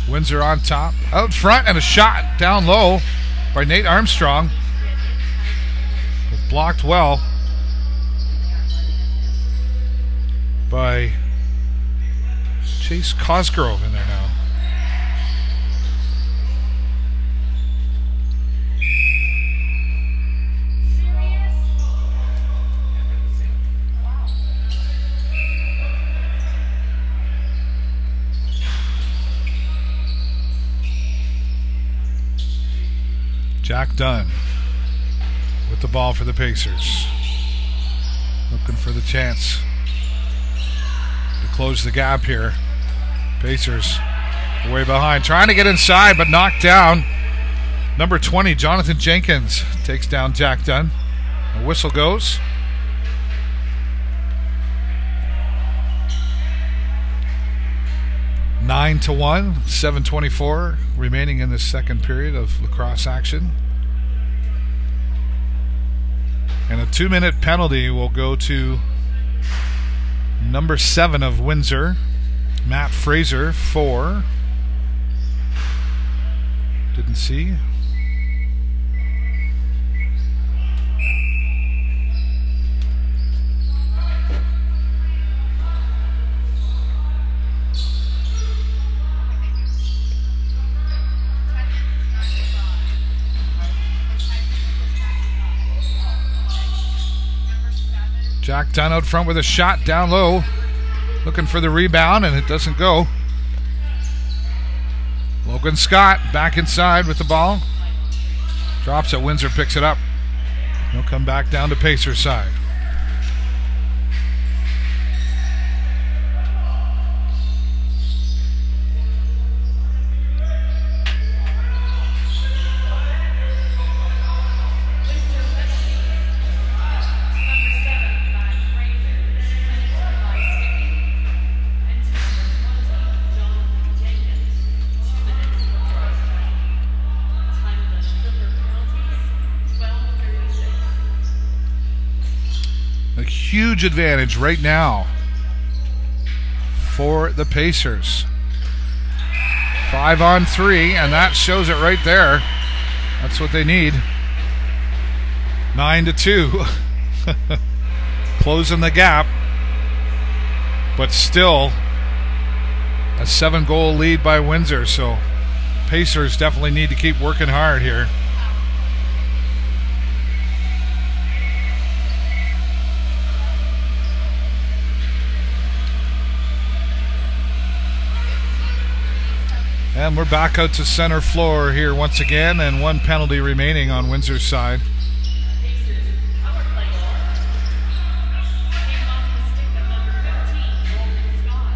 Windsor on top. Out front, and a shot down low by Nate Armstrong. But blocked well by Chase Cosgrove in there now. Jack Dunn with the ball for the Pacers. Looking for the chance to close the gap here. Pacers way behind. Trying to get inside, but knocked down. Number 20, Jonathan Jenkins, takes down Jack Dunn. A whistle goes. Nine to 1, 7:24 remaining in the second period of lacrosse action. And a 2-minute penalty will go to number 7 of Windsor, Matt Fraser, 4. Didn't see. Jack Dunn out front with a shot down low. Looking for the rebound, and it doesn't go. Logan Scott back inside with the ball. Drops it. Windsor picks it up. He'll come back down to Pacers side. Huge advantage right now for the Pacers. 5-on-3, and that shows it right there. That's what they need. 9-2. Closing the gap, but still a 7-goal lead by Windsor, so Pacers definitely need to keep working hard here. And we're back out to center floor here once again, and one penalty remaining on Windsor's side. Pacers power play goal came off the stick of number 15, Logan Scott.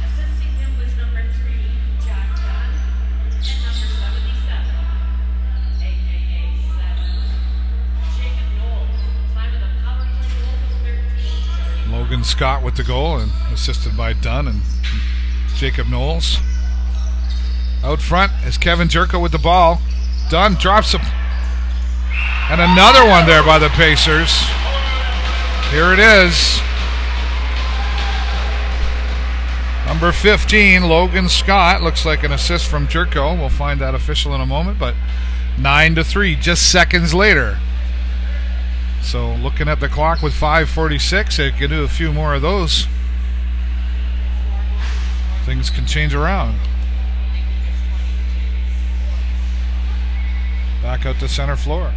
Assisting him was number 3, Jack Dunn, and number 77, aka 7, Jacob Knowles. Time of the power play goal was 13. Logan Scott with the goal, and assisted by Dunn and Jacob Knowles. Out front is Kevin Jerko with the ball. Dunn drops him. And another one there by the Pacers. Here it is. Number 15, Logan Scott. Looks like an assist from Jerko. We'll find that official in a moment, but 9-3, just seconds later. So looking at the clock with 5:46, it could do a few more of those. Things can change around. Back out to center floor.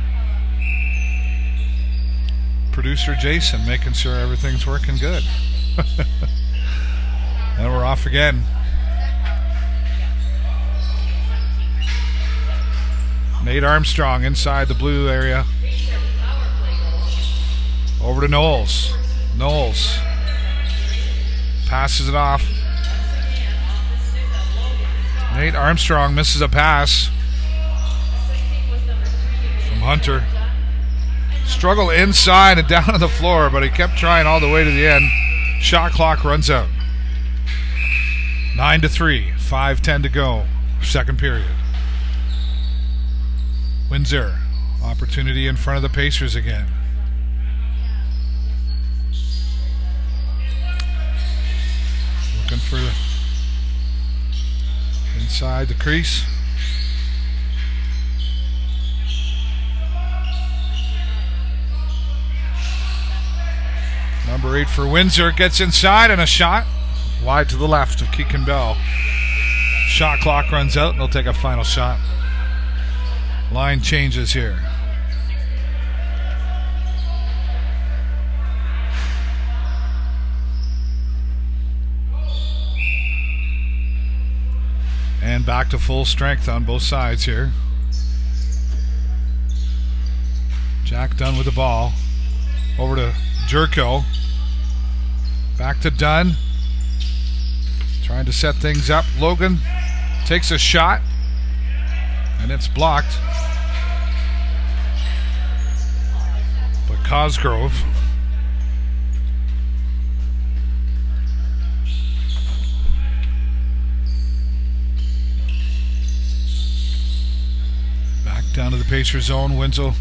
Producer Jason making sure everything's working good. And we're off again. Nate Armstrong inside the blue area. Over to Knowles. Knowles passes it off. Nate Armstrong misses a pass from Hunter. Struggle inside and down on the floor, but he kept trying all the way to the end. Shot clock runs out. 9-3, 5:10 to go. Second period. Windsor, opportunity in front of the Pacers again. Looking for inside the crease. Number 8 for Windsor gets inside and a shot wide to the left of Keegan Bell. Shot clock runs out and they'll take a final shot. Line changes here. And back to full strength on both sides here. Jack Dunn with the ball. Over to Jerko. Back to Dunn. Trying to set things up. Logan takes a shot. And it's blocked. But Cosgrove back down to the Pacers zone. Windsor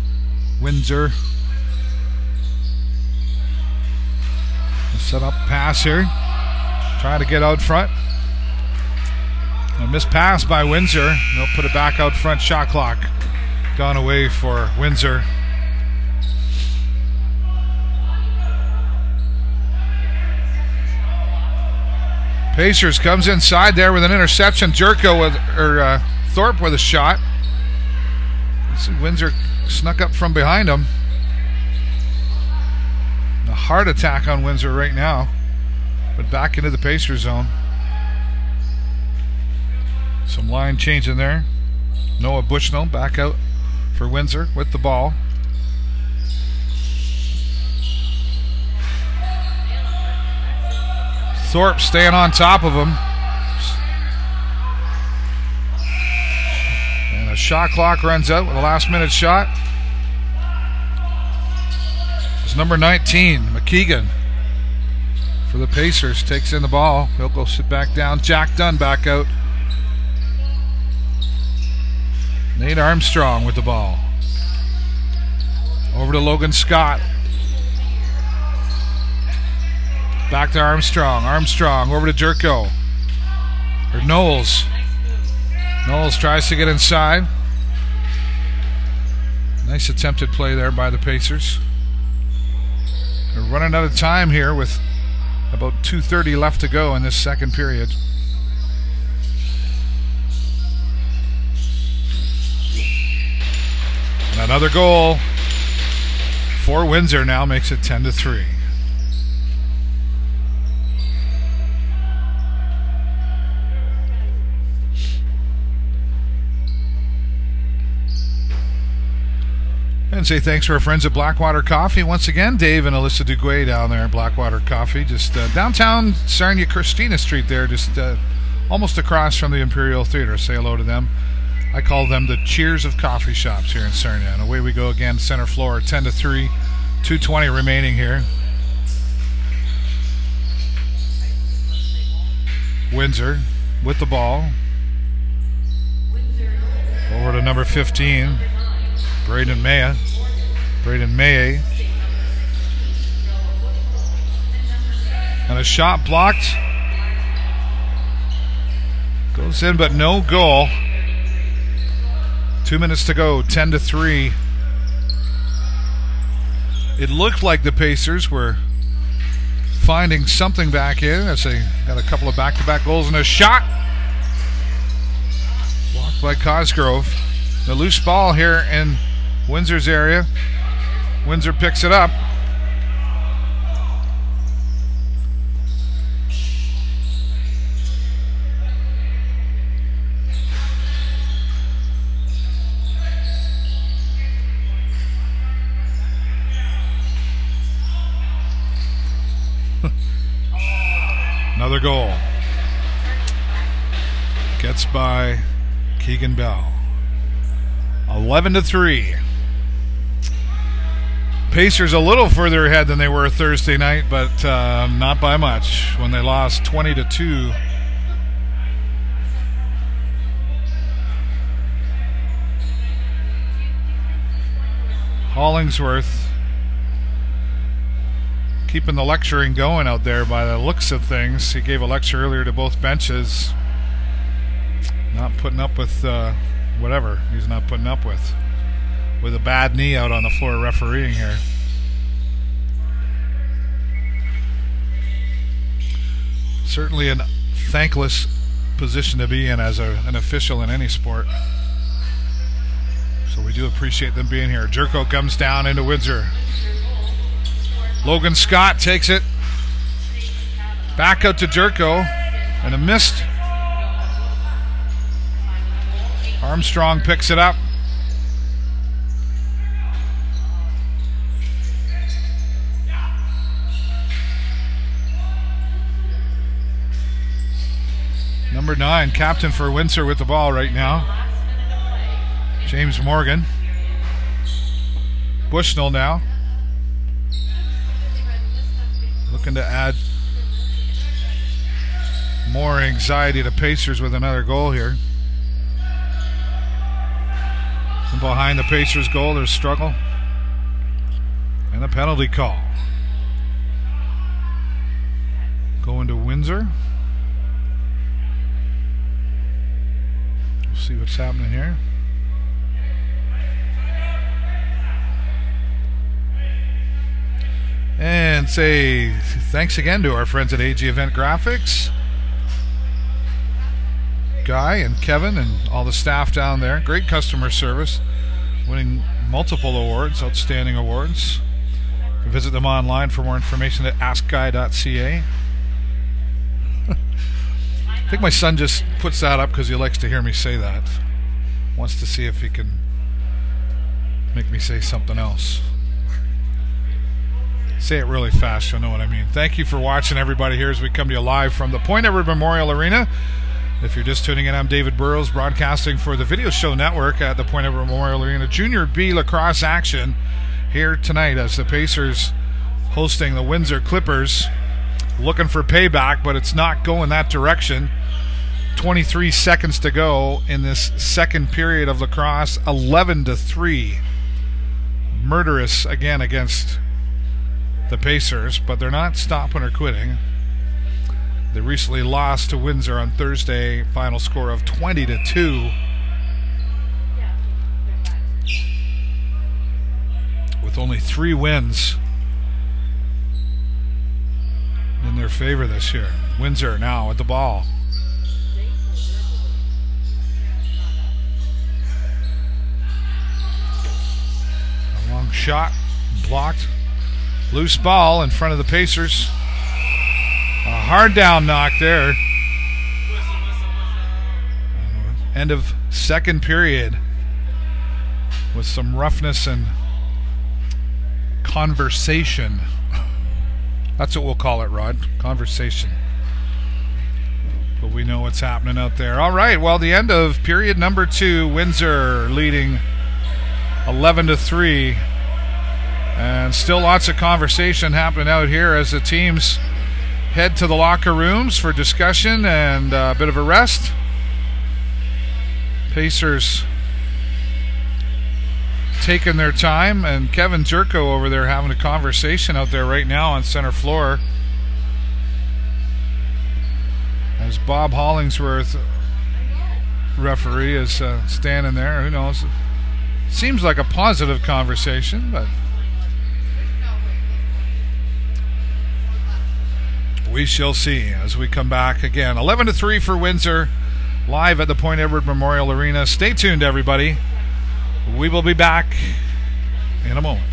set up pass here. Trying to get out front. A missed pass by Windsor. They'll put it back out front. Shot clock gone away for Windsor. Pacers comes inside there with an interception. Thorpe with a shot. Windsor snuck up from behind him. A heart attack on Windsor right now. But back into the Pacers zone. Some line change in there. Noah Bushnell back out for Windsor with the ball. Thorpe staying on top of him. And a shot clock runs out with a last minute shot. It's number 19, McKeegan, for the Pacers. Takes in the ball. He'll go sit back down. Jack Dunn back out. Nate Armstrong with the ball. Over to Logan Scott. Back to Armstrong. Armstrong over to Jerko. Or Knowles. Knowles tries to get inside. Nice attempted play there by the Pacers. They're running out of time here with about 2:30 left to go in this second period. And another goal for Windsor now makes it 10-3. And say thanks to our friends at Blackwater Coffee. Once again, Dave and Alyssa Duguay down there at Blackwater Coffee. Just downtown Sarnia, Christina Street there. Just almost across from the Imperial Theater. Say hello to them. I call them the cheers of coffee shops here in Sarnia. And away we go again, center floor, 10-3. 2:20 remaining here. Windsor with the ball. Over to number 15. Braden Maye. And a shot blocked. Goes in, but no goal. 2 minutes to go, 10-3. It looked like the Pacers were finding something back in as they got a couple of back-to-back goals and a shot. Blocked by Cosgrove. The loose ball here in Windsor's area. Windsor picks it up. Another goal. Gets by Keegan Bell. 11-3. Pacers a little further ahead than they were Thursday night, but not by much when they lost 20-2. Hollingsworth keeping the lecturing going out there by the looks of things. He gave a lecture earlier to both benches. Not putting up with whatever he's not putting up with a bad knee out on the floor refereeing here. Certainly a thankless position to be in as an official in any sport. So we do appreciate them being here. Jerko comes down into Windsor. Logan Scott takes it. Back out to Jerko. And a missed. Armstrong picks it up. Number 9, captain for Windsor with the ball right now. James Morgan. Bushnell now. Looking to add more anxiety to Pacers with another goal here. From behind the Pacers goal, there's struggle. And a penalty call. Going to Windsor. We'll see what's happening here. And say thanks again to our friends at AG Event Graphics. Guy and Kevin and all the staff down there. Great customer service. Winning multiple awards, outstanding awards. You can visit them online for more information at askguy.ca. I think my son just puts that up because he likes to hear me say that. Wants to see if he can make me say something else. Say it really fast, you'll know what I mean. Thank you for watching, everybody, here as we come to you live from the Point Edward Memorial Arena. If you're just tuning in, I'm David Burrows, broadcasting for the Video Show Network at the Point Edward Memorial Arena. Junior B lacrosse action here tonight as the Pacers hosting the Windsor Clippers. Looking for payback, but it's not going that direction. 23 seconds to go in this second period of lacrosse. 11-3. Murderous again against the Pacers, but they're not stopping or quitting. They recently lost to Windsor on Thursday, final score of 20-2. With only 3 wins in their favor this year. Windsor now with the ball. A long shot, blocked. Loose ball in front of the Pacers. A hard down knock there. End of second period with some roughness and conversation. That's what we'll call it, Rod. Conversation. But we know what's happening out there. All right, well, the end of period number 2. Windsor leading 11-3. And still lots of conversation happening out here as the teams head to the locker rooms for discussion and a bit of a rest. Pacers taking their time, and Kevin Jerko over there having a conversation out there right now on center floor. As Bob Hollingsworth, referee, is standing there. Who knows? Seems like a positive conversation, but we shall see as we come back again. 11-3 for Windsor, live at the Point Edward Memorial Arena. Stay tuned, everybody. We will be back in a moment.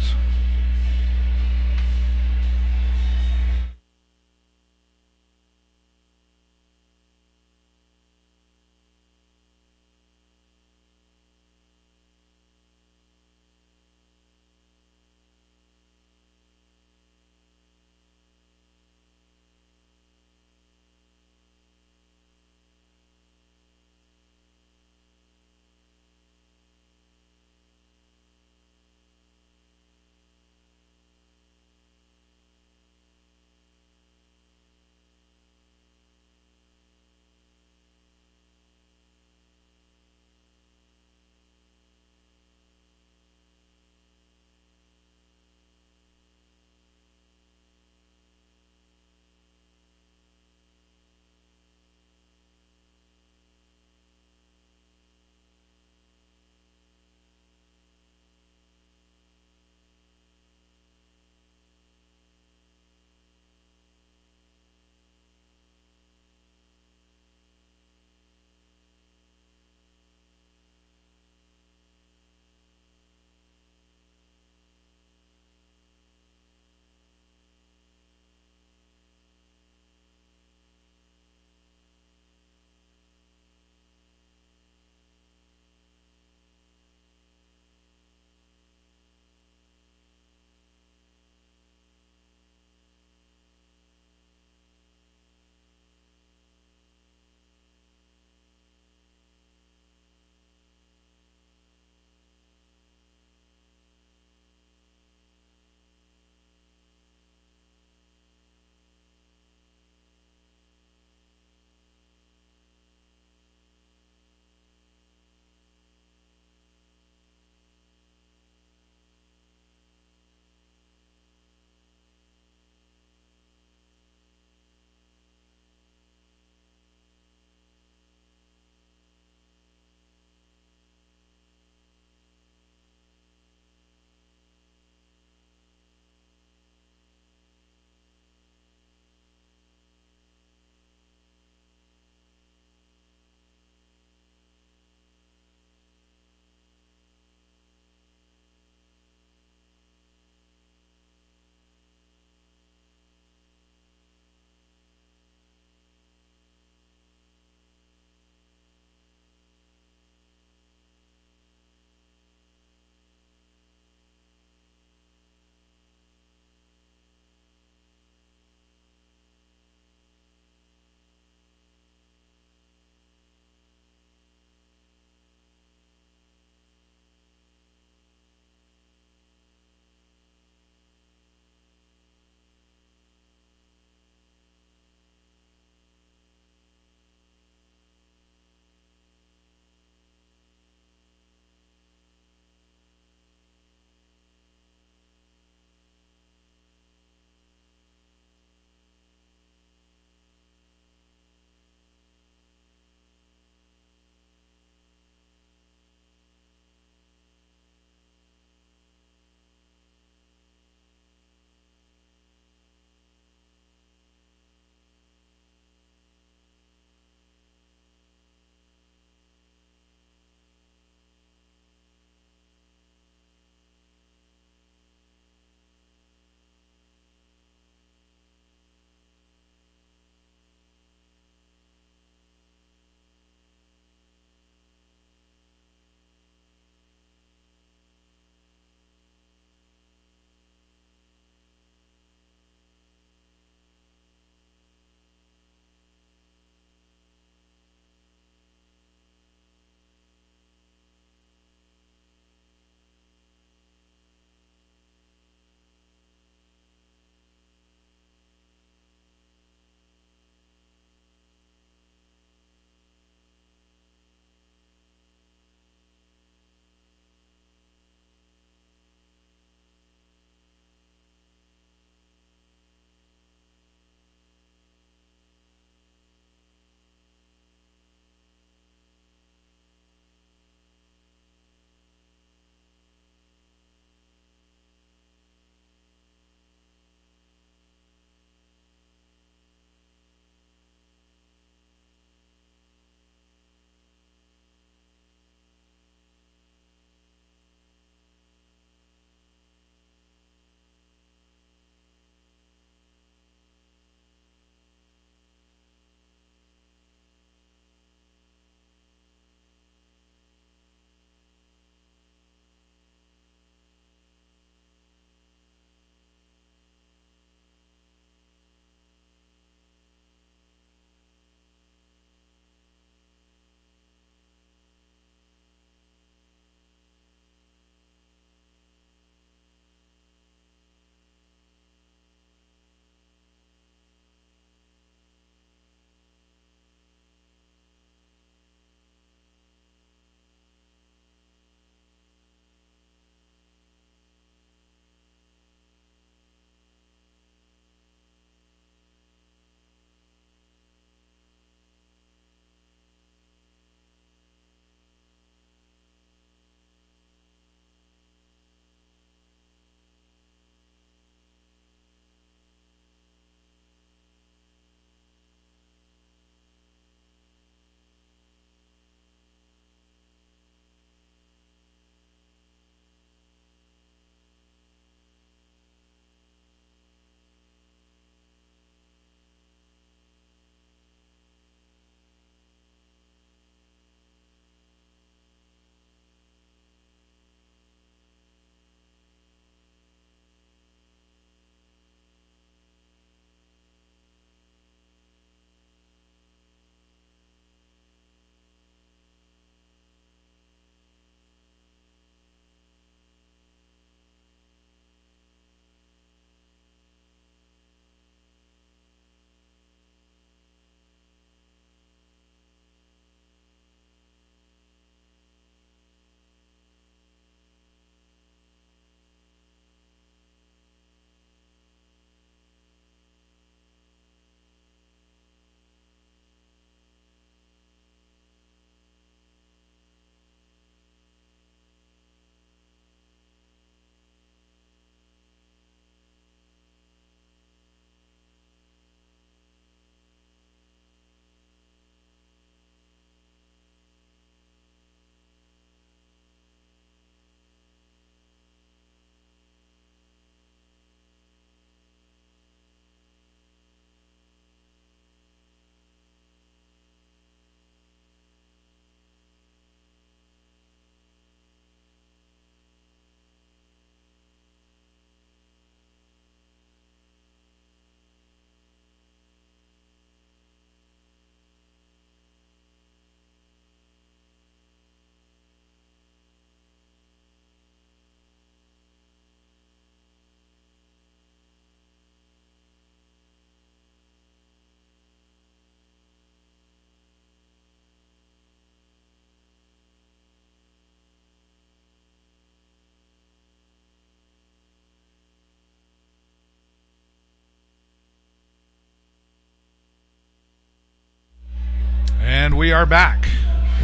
And we are back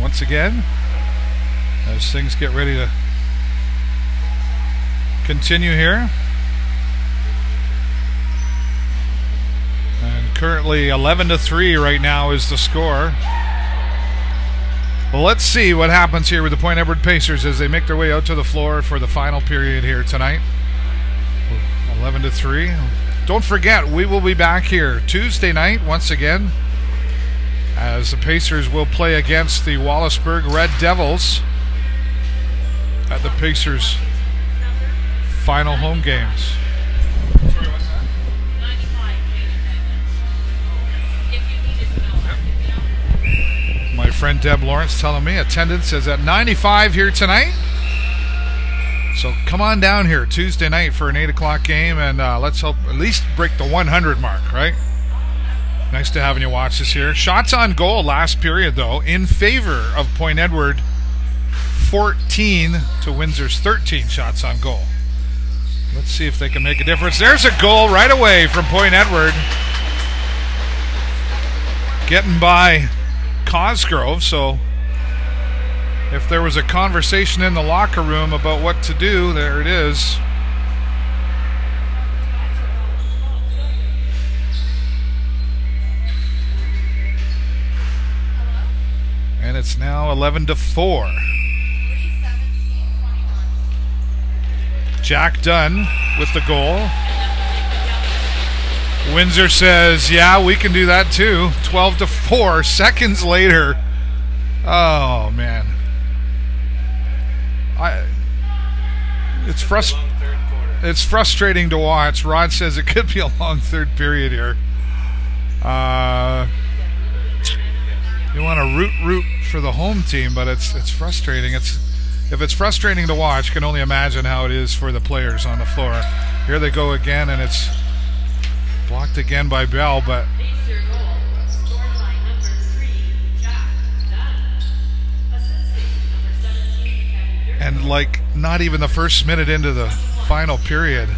once again as things get ready to continue here. And currently 11-3 right now is the score. Well, let's see what happens here with the Point Edward Pacers as they make their way out to the floor for the final period here tonight. 11-3. Don't forget, we will be back here Tuesday night once again as the Pacers will play against the Wallaceburg Red Devils at the Pacers' final home games. My friend Deb Lawrence telling me attendance is at 95 here tonight. So come on down here Tuesday night for an 8 o'clock game, and let's hope at least break the 100 mark, right? Nice to having you watch this here. Shots on goal last period, though, in favor of Point Edward, 14 to Windsor's 13 shots on goal. Let's see if they can make a difference. There's a goal right away from Point Edward. Getting by Cosgrove, so if there was a conversation in the locker room about what to do, there it is. And it's now 11-4. Jack Dunn with the goal. Windsor says, yeah, we can do that too. 12-4 seconds later. Oh, man. It's frustrating to watch. Rod says it could be a long third period here. You want to root for the home team, but it's frustrating. If it's frustrating to watch, you can only imagine how it is for the players on the floor. Here they go again, and it's blocked again by Bell, but and like not even the first minute into the final period,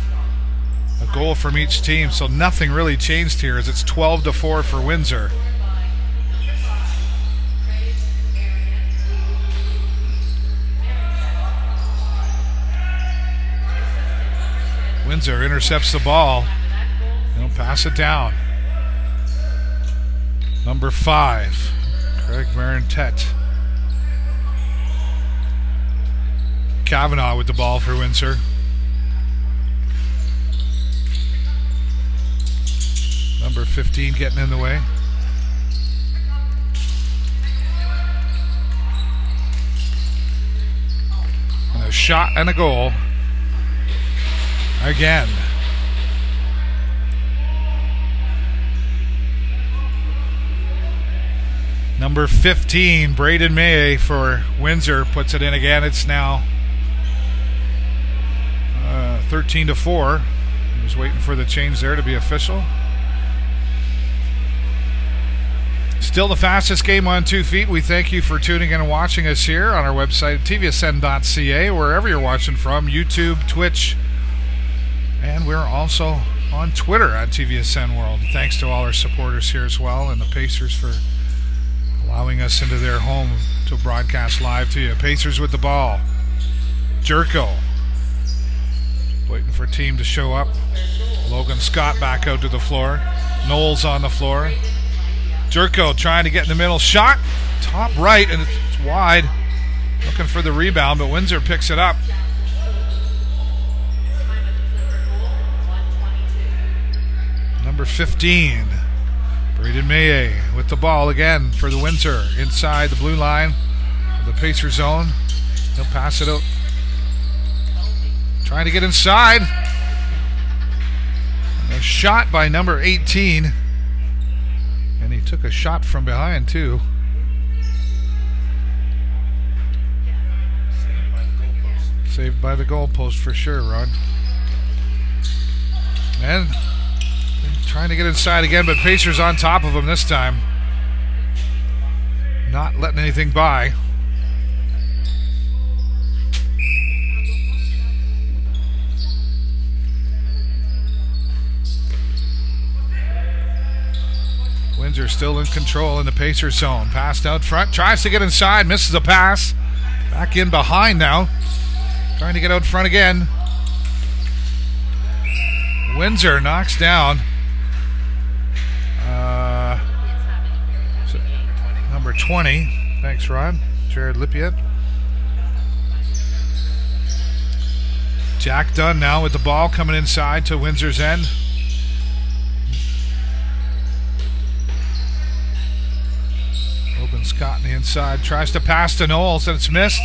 a goal from each team, so nothing really changed here as it's 12-4 for Windsor. Windsor intercepts the ball. They'll pass it down. Number 5, Craig Marentet. Kavanaugh with the ball for Windsor. Number 15 getting in the way. And a shot and a goal. Again. Number 15, Braden May for Windsor, puts it in again. It's now 13-4. I was waiting for the change there to be official. Still the fastest game on 2 feet. We thank you for tuning in and watching us here on our website, tvsn.ca, wherever you're watching from, YouTube, Twitch, and we're also on Twitter at TVSN World. Thanks to all our supporters here as well, and the Pacers for allowing us into their home to broadcast live to you. Pacers with the ball. Jerko waiting for team to show up. Logan Scott back out to the floor. Knowles on the floor. Jerko trying to get in the middle. Shot top right, and it's wide. Looking for the rebound, but Windsor picks it up. Number 15, Braden Maye with the ball again for the Windsor inside the blue line of the Pacer zone. He'll pass it out. Trying to get inside. A shot by number 18. And he took a shot from behind too. Saved by the goalpost for sure, Rod. And trying to get inside again, but Pacers on top of him this time. Not letting anything by. Windsor still in control in the Pacers zone. Passed out front, tries to get inside, misses a pass. Back in behind now. Trying to get out front again. Windsor knocks down number 20. Thanks, Ron. Jared Lippiet. Jack Dunn now with the ball coming inside to Windsor's end. Open Scott on the inside. Tries to pass to Knowles and it's missed.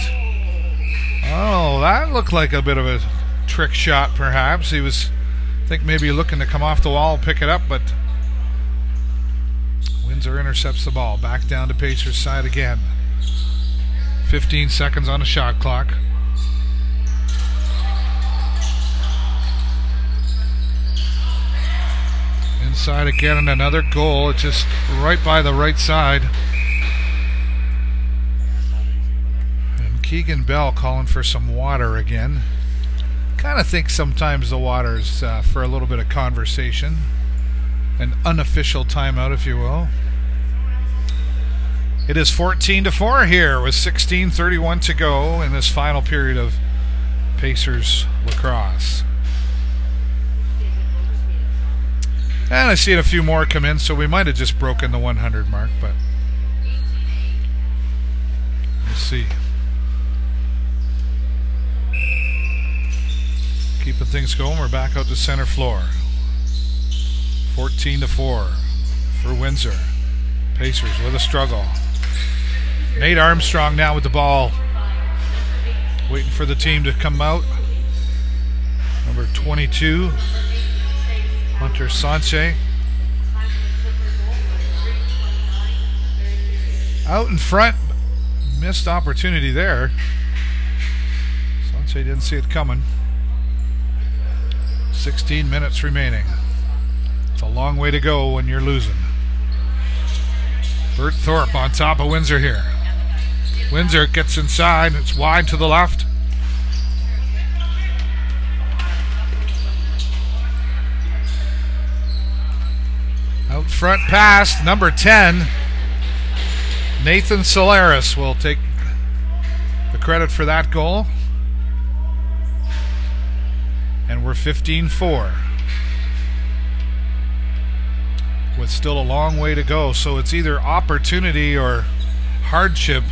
Oh, that looked like a bit of a trick shot perhaps. He was, I think, maybe looking to come off the wall, pick it up, but Windsor intercepts the ball. Back down to Pacers side again. 15 seconds on the shot clock. Inside again and another goal. It's just right by the right side. And Keegan Bell calling for some water again. Kind of think sometimes the water's for a little bit of conversation. An unofficial timeout, if you will. It is 14-4 here with 16:31 to go in this final period of Pacers lacrosse. And I see a few more come in, so we might have just broken the 100 mark, but we'll see. Keeping things going, we're back out to center floor. 14-4 for Windsor. Pacers with a struggle. Nate Armstrong now with the ball. Waiting for the team to come out. Number 22. Hunter Sanche. Out in front. Missed opportunity there. Sanche didn't see it coming. 16 minutes remaining. It's a long way to go when you're losing. Bert Thorpe on top of Windsor here. Windsor gets inside. It's wide to the left. Out front pass, number 10. Nathan Solaris will take the credit for that goal. And we're 15-4. With still a long way to go, so it's either opportunity or hardship.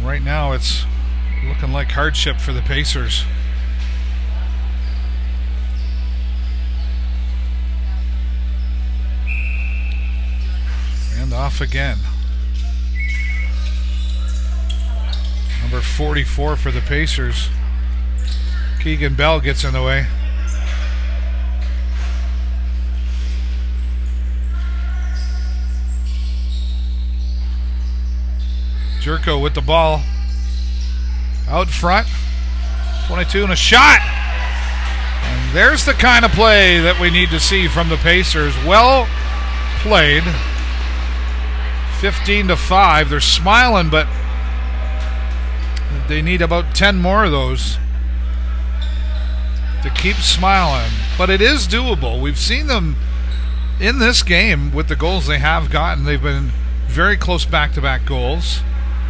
Right now it's looking like hardship for the Pacers. And off again. Number 44 for the Pacers. Keegan Bell gets in the way. Jerko with the ball. Out front. 22 and a shot. And there's the kind of play that we need to see from the Pacers. Well played. 15-5. They're smiling, but they need about 10 more of those to keep smiling. But it is doable. We've seen them in this game with the goals they have gotten. They've been very close back-to-back goals.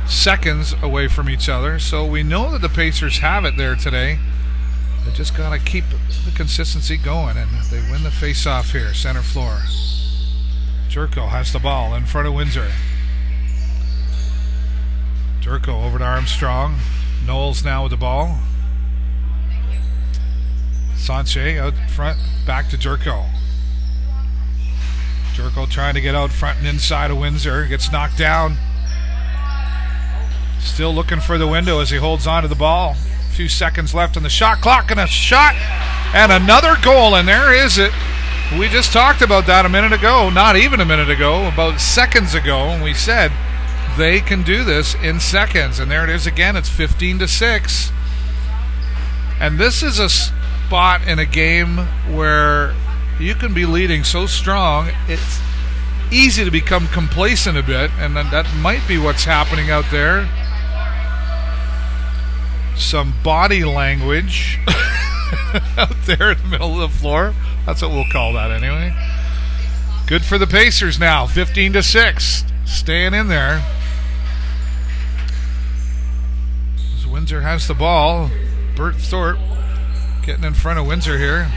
Seconds away from each other, so we know that the Pacers have it there today. They just got to keep the consistency going, and they win the face-off here, center floor. Jerko has the ball in front of Windsor. Jerko over to Armstrong. Knowles now with the ball. Sanche out front, back to Jerko. Jerko trying to get out front and inside of Windsor. Gets knocked down. Still looking for the window as he holds on to the ball. A few seconds left on the shot clock, and a shot and another goal, and there is it. We just talked about that a minute ago, not even a minute ago, about seconds ago, and we said they can do this in seconds, and there it is again. It's 15-6. And this is a spot in a game where you can be leading so strong, it's easy to become complacent a bit, and that might be what's happening out there. Some body language out there in the middle of the floor. That's what we'll call that anyway. Good for the Pacers now, 15-6, staying in there. As Windsor has the ball, Bert Thorpe getting in front of Windsor here.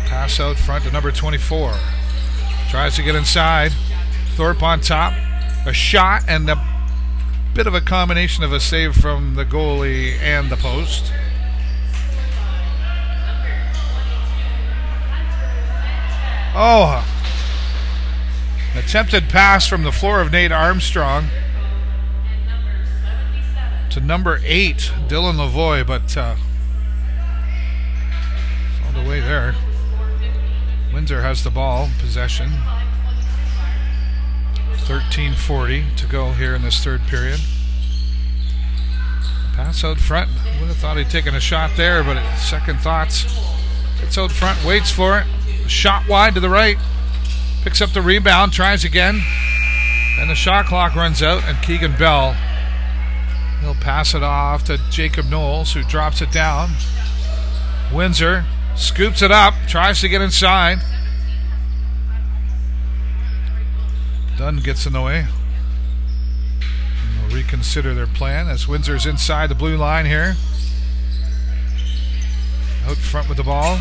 Pass out front to number 24. Tries to get inside. Thorpe on top. A shot and a bit of a combination of a save from the goalie and the post. Oh, an attempted pass from the floor of Nate Armstrong to number 8, Dylan Lavoie, but it's all the way there. Windsor has the ball, possession. 13:40 to go here in this third period. Pass out front. Would have thought he'd taken a shot there, but second thoughts. Gets out front, waits for it. Shot wide to the right. Picks up the rebound, tries again. And the shot clock runs out, and Keegan Bell, he'll pass it off to Jacob Knowles, who drops it down. Windsor scoops it up, tries to get inside. Dunn gets in the way. And they'll reconsider their plan as Windsor's inside the blue line here. Out front with the ball.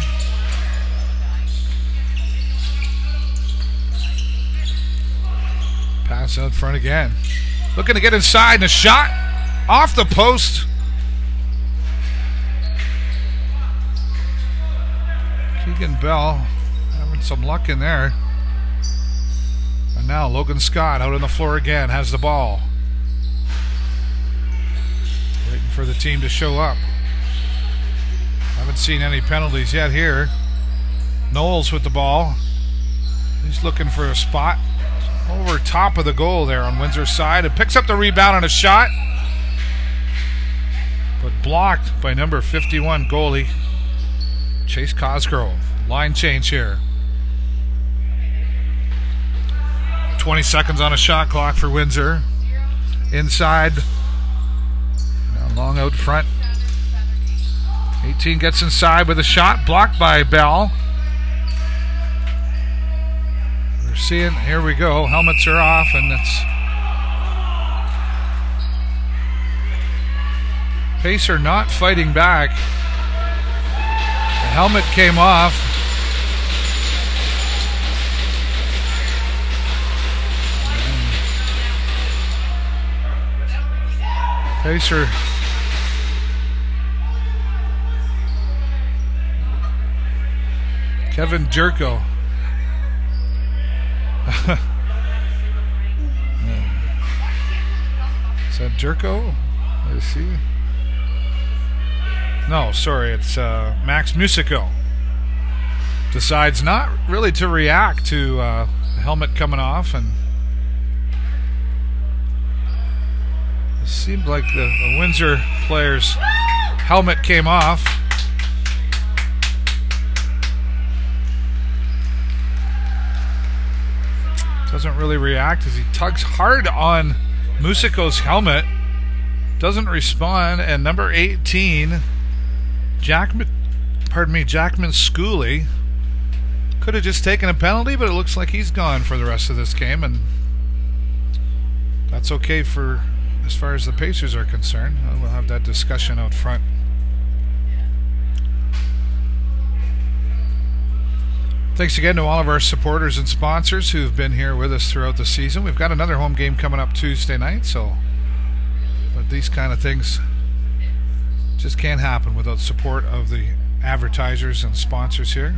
Pass out front again. Looking to get inside, and a shot off the post. Keegan Bell having some luck in there. And now Logan Scott out on the floor again, has the ball. Waiting for the team to show up. Haven't seen any penalties yet here. Knowles with the ball. He's looking for a spot over top of the goal there on Windsor's side, and picks up the rebound on a shot, but blocked by number 51 goalie Chase Cosgrove. Line change here. 20 seconds on a shot clock for Windsor. Inside, now long out front. 18 gets inside with a shot, blocked by Bell. Seeing, here we go, helmets are off, and it's Pacer not fighting back. The helmet came off. Pacer Kevin Jerko. Is that Jerko? Let's see. No, sorry, it's Max Musico. Decides not really to react to the helmet coming off, and it seemed like the Windsor player's helmet came off. Doesn't really react as he tugs hard on Musico's helmet. Doesn't respond, and number 18, Jackman Schooley, could have just taken a penalty, but it looks like he's gone for the rest of this game, and that's okay for as far as the Pacers are concerned. We'll have that discussion out front. Thanks again to all of our supporters and sponsors who've been here with us throughout the season. We've got another home game coming up Tuesday night, but these kind of things just can't happen without support of the advertisers and sponsors here.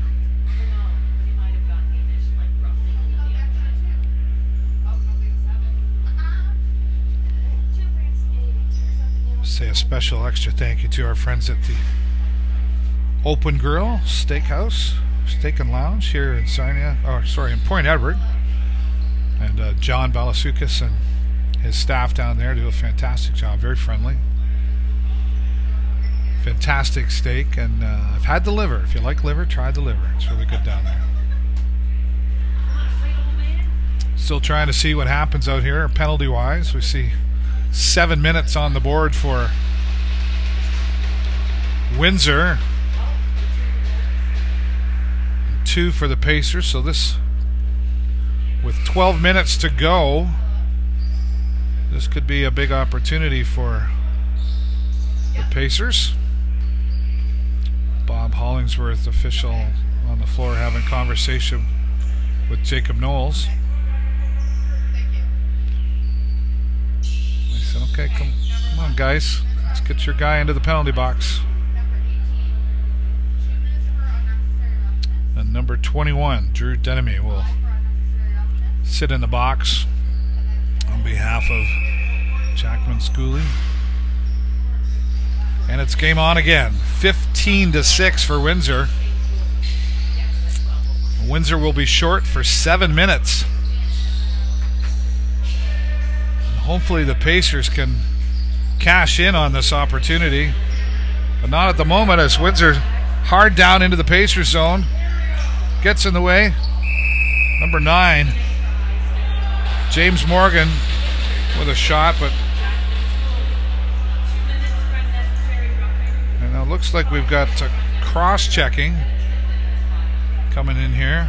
Say a special extra thank you to our friends at the Open Grill Steakhouse, Steak and Lounge here in in Point Edward, and John Balasukis and his staff down there do a fantastic job. Very friendly, fantastic steak, and I've had the liver. If you like liver, try the liver. It's really good down there. Still trying to see what happens out here penalty wise. We see 7 minutes on the board for 2 for the Pacers. So this, with 12 minutes to go, this could be a big opportunity for the Pacers. Bob Hollingsworth, official on the floor, having conversation with Jacob Knowles. He said, okay, come on, guys. Let's get your guy into the penalty box. And number 21, Drew Denemy, will sit in the box on behalf of Jackman Schooley. And it's game on again. 15-6 for Windsor. Windsor will be short for 7 minutes. And hopefully the Pacers can cash in on this opportunity, but not at the moment, as Windsor hard down into the Pacers zone. Gets in the way. Number 9, James Morgan, with a shot, but and now it looks like we've got cross-checking coming in here.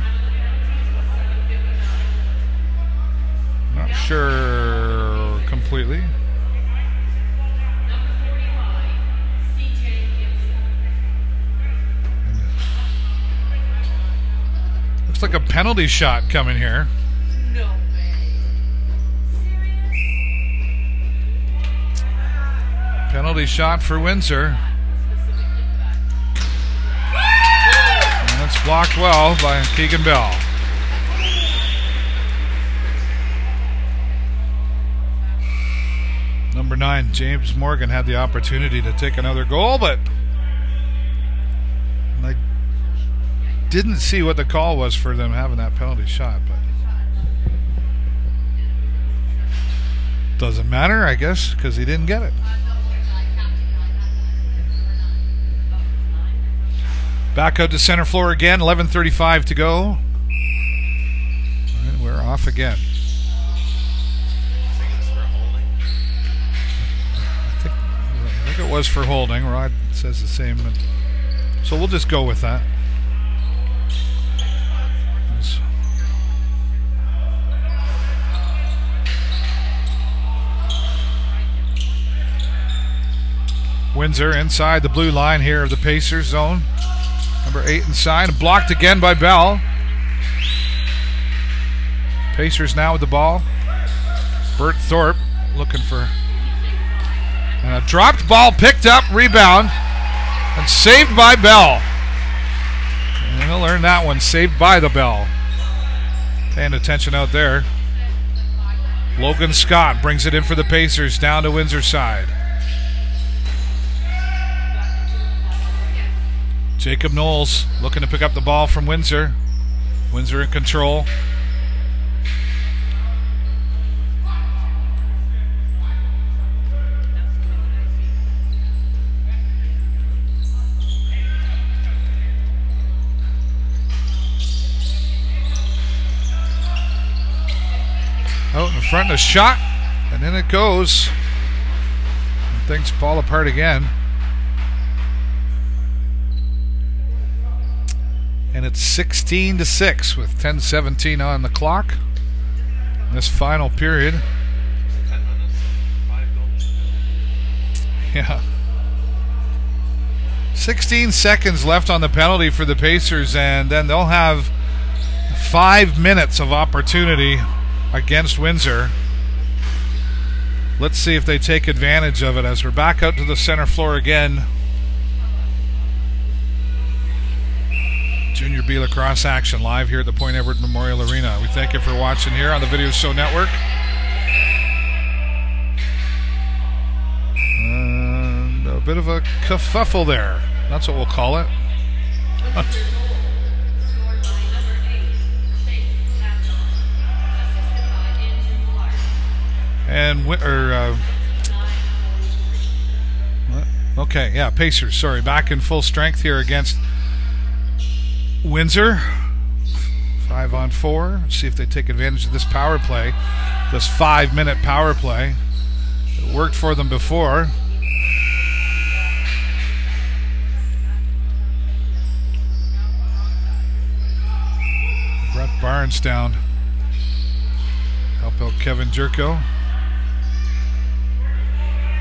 Not sure completely. Looks like a penalty shot coming here. No way. Serious? Penalty shot for Windsor. And it's blocked well by Keegan Bell. Number 9, James Morgan, had the opportunity to take another goal, but I didn't see what the call was for them having that penalty shot. But doesn't matter, I guess, because he didn't get it. Back out to center floor again, 11:35 to go. And we're off again. I think it was for holding. Rod says the same. So we'll just go with that. Windsor inside the blue line here of the Pacers zone. Number 8 inside, blocked again by Bell. Pacers now with the ball. Bert Thorpe looking for, and a dropped ball picked up, rebound, and saved by Bell. And we'll learn that one, saved by the Bell. Paying attention out there. Logan Scott brings it in for the Pacers down to Windsor side. Jacob Knowles looking to pick up the ball from Windsor. Windsor in control. Out in front, a shot, and then it goes. And things fall apart again. And it's 16-6 with 10:17 on the clock in this final period. Yeah. 16 seconds left on the penalty for the Pacers, and then they'll have 5 minutes of opportunity against Windsor. Let's see if they take advantage of it as we're back out to the center floor again. Junior B lacrosse action live here at the Point Edward Memorial Arena. We thank you for watching here on the Video Show Network. And a bit of a kerfuffle there. That's what we'll call it. And okay, yeah, Pacers, sorry, back in full strength here against Windsor. 5-on-4. See if they take advantage of this power play, this 5-minute power play. It worked for them before. Barnes down. Help out Kevin Jerko.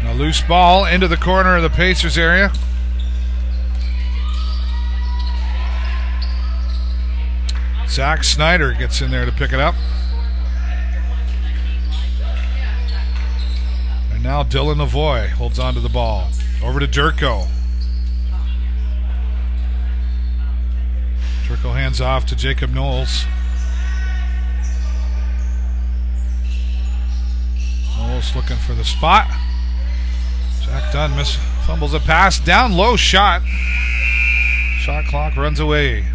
A loose ball into the corner of the Pacers area. Zach Snyder gets in there to pick it up. And now Dylan Lavoie holds on to the ball. Over to Jerko. Jerko hands off to Jacob Knowles. Knowles looking for the spot. Jack Dunn fumbles a pass. Down low shot. Shot clock runs away.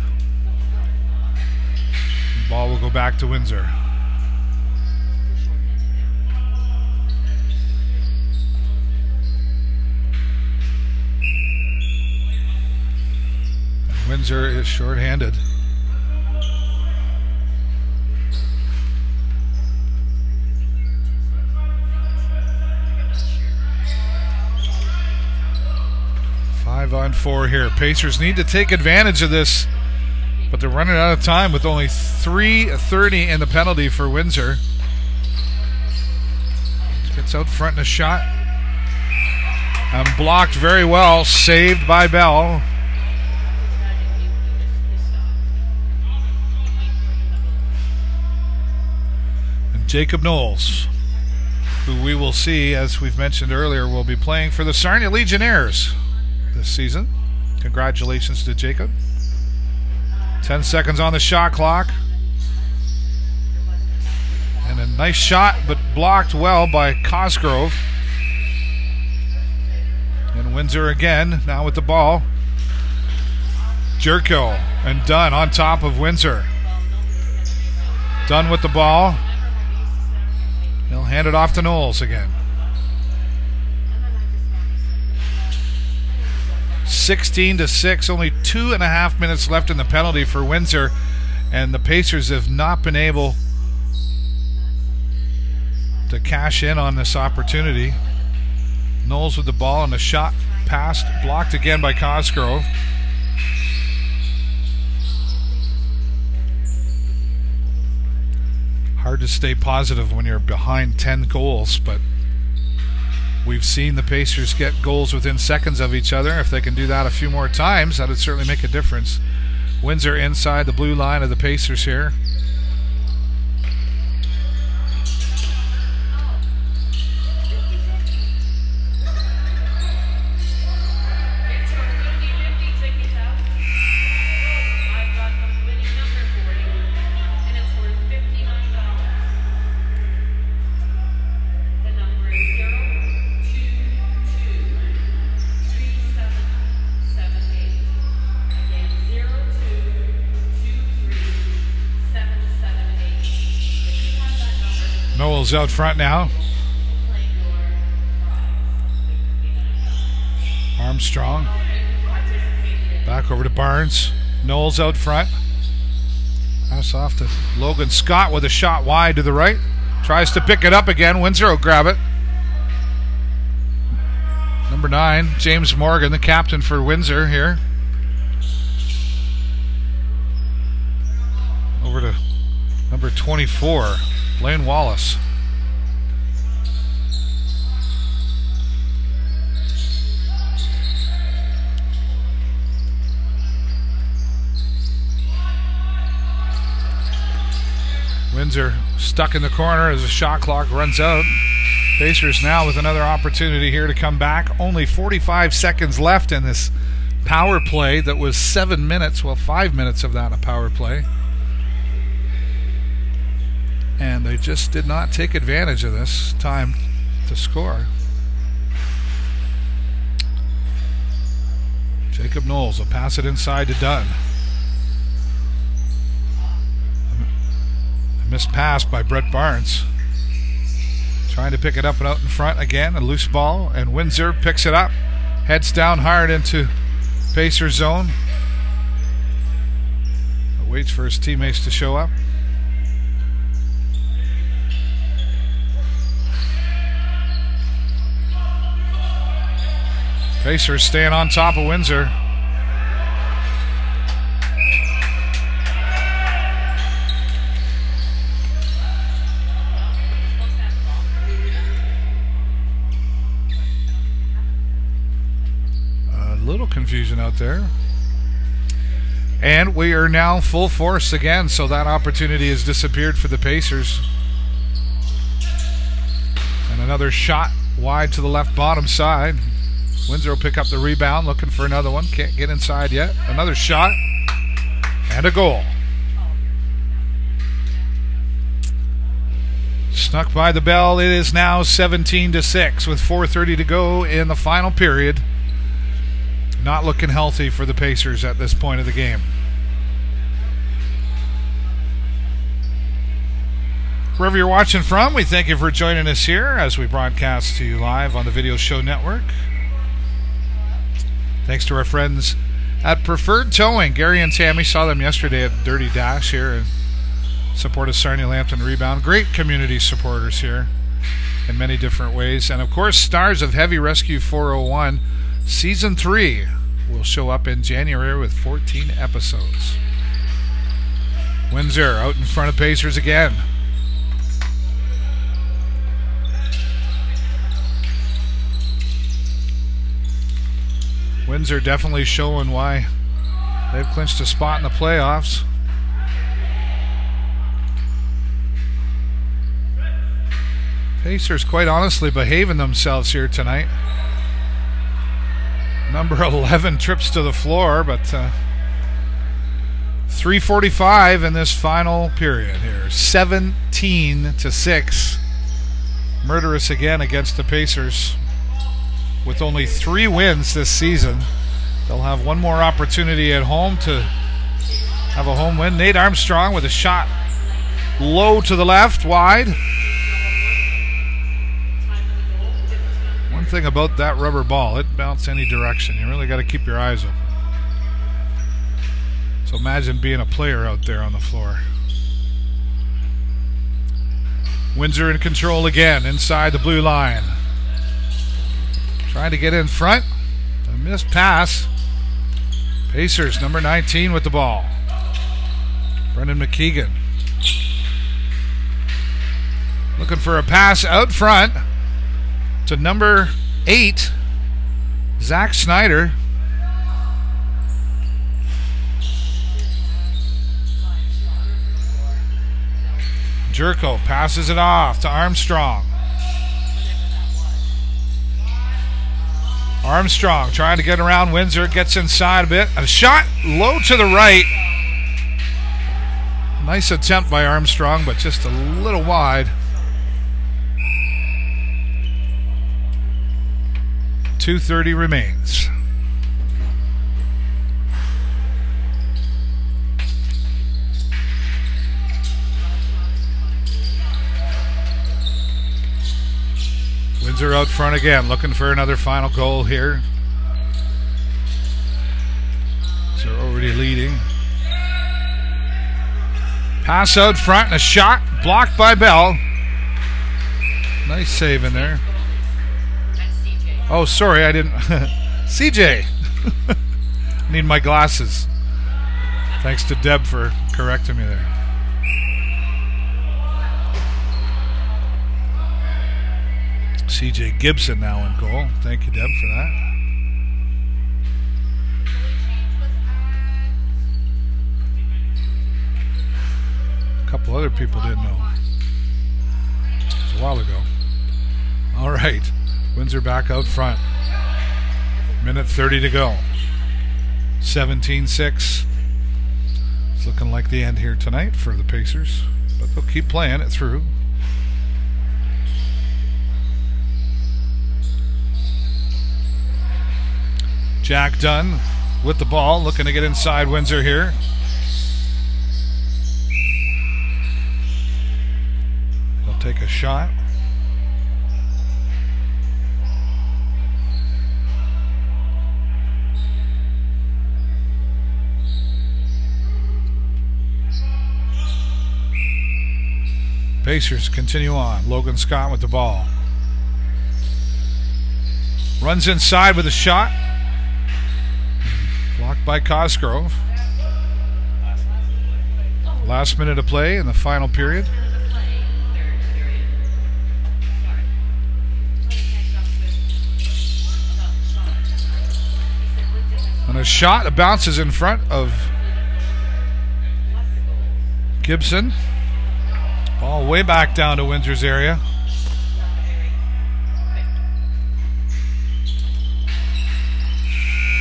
The ball will go back to Windsor. And Windsor is shorthanded. On 4 here. Pacers need to take advantage of this, but they're running out of time with only 3:30 in the penalty for Windsor. Gets out front in a shot. And blocked very well. Saved by Bell. And Jacob Knowles, who we will see, as we've mentioned earlier, will be playing for the Sarnia Legionnaires this season. Congratulations to Jacob. 10 seconds on the shot clock. And a nice shot, but blocked well by Cosgrove. And Windsor again, now with the ball. Jerko and Dunn on top of Windsor. Dunn with the ball. He'll hand it off to Knowles again. 16-6, only 2.5 minutes left in the penalty for Windsor, and the Pacers have not been able to cash in on this opportunity. Knowles with the ball and a shot passed, blocked again by Cosgrove. Hard to stay positive when you're behind 10 goals, but we've seen the Pacers get goals within seconds of each other. If they can do that a few more times, that would certainly make a difference. Windsor inside the blue line of the Pacers here. Knowles out front now. Armstrong. Back over to Barnes. Knowles out front. Pass off to Logan Scott with a shot wide to the right. Tries to pick it up again. Windsor will grab it. Number 9, James Morgan, the captain for Windsor here. Over to number 24, Lane Wallace. Windsor stuck in the corner as the shot clock runs out. Pacers now with another opportunity here to come back. Only 45 seconds left in this power play that was 7 minutes. Well, 5 minutes of that a power play. And they just did not take advantage of this time to score. Jacob Knowles will pass it inside to Dunn. A missed pass by Brett Barnes. Trying to pick it up and out in front again. A loose ball, and Windsor picks it up. Heads down hard into Pacer zone. Waits for his teammates to show up. Pacers staying on top of Windsor. out there. And we are now full force again, so that opportunity has disappeared for the Pacers. And another shot wide to the left bottom side. Windsor will pick up the rebound, looking for another one. Can't get inside yet. Another shot and a goal. Snuck by the bell. It is now 17-6 with 4:30 to go in the final period. Not looking healthy for the Pacers at this point of the game. Wherever you're watching from, we thank you for joining us here as we broadcast to you live on the Video Show Network. Thanks to our friends at Preferred Towing. Gary and Tammy, saw them yesterday at Dirty Dash here in support of Sarnia Lambton Rebound. Great community supporters here in many different ways. And of course, stars of Heavy Rescue 401 Season 3 will show up in January with 14 episodes. Windsor out in front of Pacers again. Windsor definitely showing why they've clinched a spot in the playoffs. Pacers quite honestly behaving themselves here tonight. Number 11 trips to the floor, but 3:45 in this final period here. 17-6. Murderous again against the Pacers. With only 3 wins this season, they'll have one more opportunity at home to have a home win. Nate Armstrong with a shot low to the left, wide. One thing about that rubber ball, it bounces any direction. You really got to keep your eyes open. So imagine being a player out there on the floor. Windsor in control again inside the blue line. Trying to get in front. A missed pass. Pacers, number 19 with the ball. Brendan McKeegan. Looking for a pass out front to number 8, Zach Snyder. Jerko passes it off to Armstrong. Armstrong trying to get around Windsor, gets inside a bit. A shot low to the right. Nice attempt by Armstrong, but just a little wide. 2:30 remains. Windsor out front again, looking for another final goal here. They're already leading. Pass out front and a shot blocked by Bell. Nice save in there. Oh, sorry, I didn't. CJ. Need my glasses. Thanks to Deb for correcting me there. CJ Gibson now in goal. Thank you, Deb, for that. A couple other people didn't know. It was a while ago. All right. Windsor back out front. Minute 30 to go. 17-6. It's looking like the end here tonight for the Pacers, but they'll keep playing it through. Jack Dunn with the ball, looking to get inside Windsor here. He'll take a shot. Pacers continue on. Logan Scott with the ball. Runs inside with a shot. Blocked by Cosgrove. Last minute of play in the final period. And a shot that bounces in front of Gibson. Ball way back down to Windsor's area.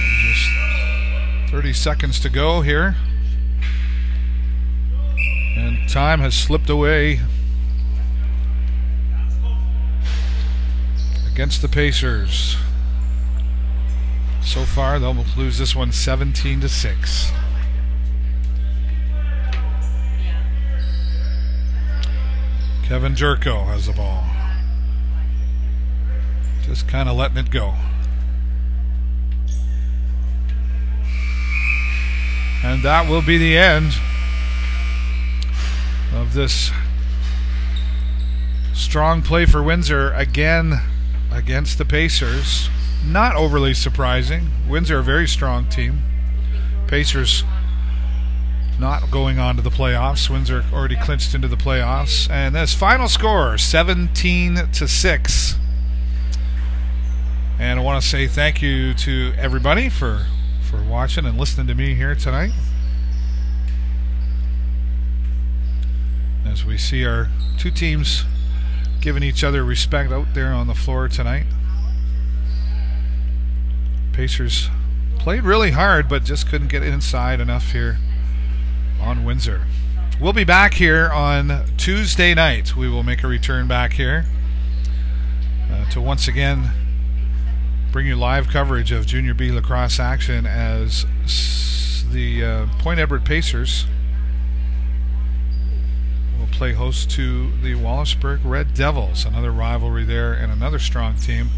And just 30 seconds to go here. And time has slipped away against the Pacers. So far, they'll lose this one 17-6. Kevin Jerko has the ball. Just kind of letting it go. And that will be the end of this strong play for Windsor again against the Pacers. Not overly surprising. Windsor, a very strong team. Pacers not going on to the playoffs. Windsor already clinched into the playoffs. And this final score, 17-6. And I want to say thank you to everybody for watching and listening to me here tonight. As we see our two teams giving each other respect out there on the floor tonight. Pacers played really hard, but just couldn't get inside enough here on Windsor. We'll be back here on Tuesday night. We will make a return back here to once again bring you live coverage of Junior B lacrosse action as the Point Edward Pacers will play host to the Wallaceburg Red Devils. Another rivalry there and another strong team.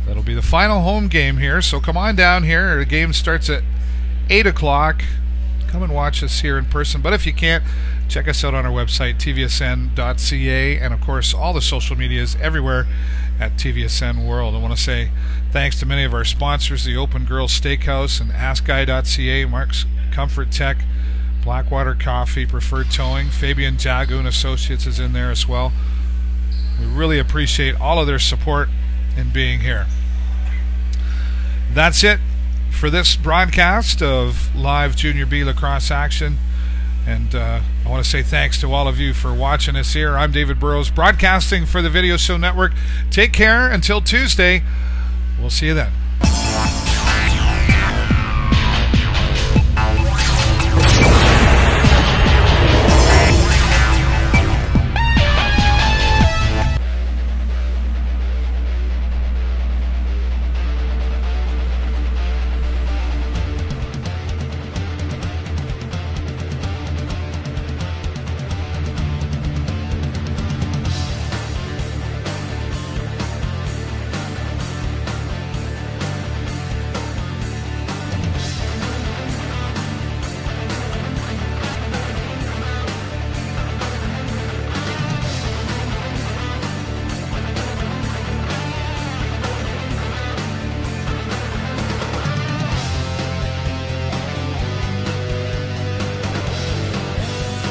That'll be the final home game here, so come on down here. The game starts at 8 o'clock. Come and watch us here in person. But if you can't, check us out on our website, tvsn.ca, and of course all the social medias everywhere at TVSN World. I want to say thanks to many of our sponsors, the Open Girls Steakhouse and AskGuy.ca, Mark's Comfort Tech, Blackwater Coffee, Preferred Towing, Fabian Jagoon Associates is in there as well. We really appreciate all of their support in being here. That's it for this broadcast of live Junior B lacrosse action. And I want to say thanks to all of you for watching us here. I'm David Burrows, broadcasting for the Video Show Network. Take care until Tuesday. We'll see you then.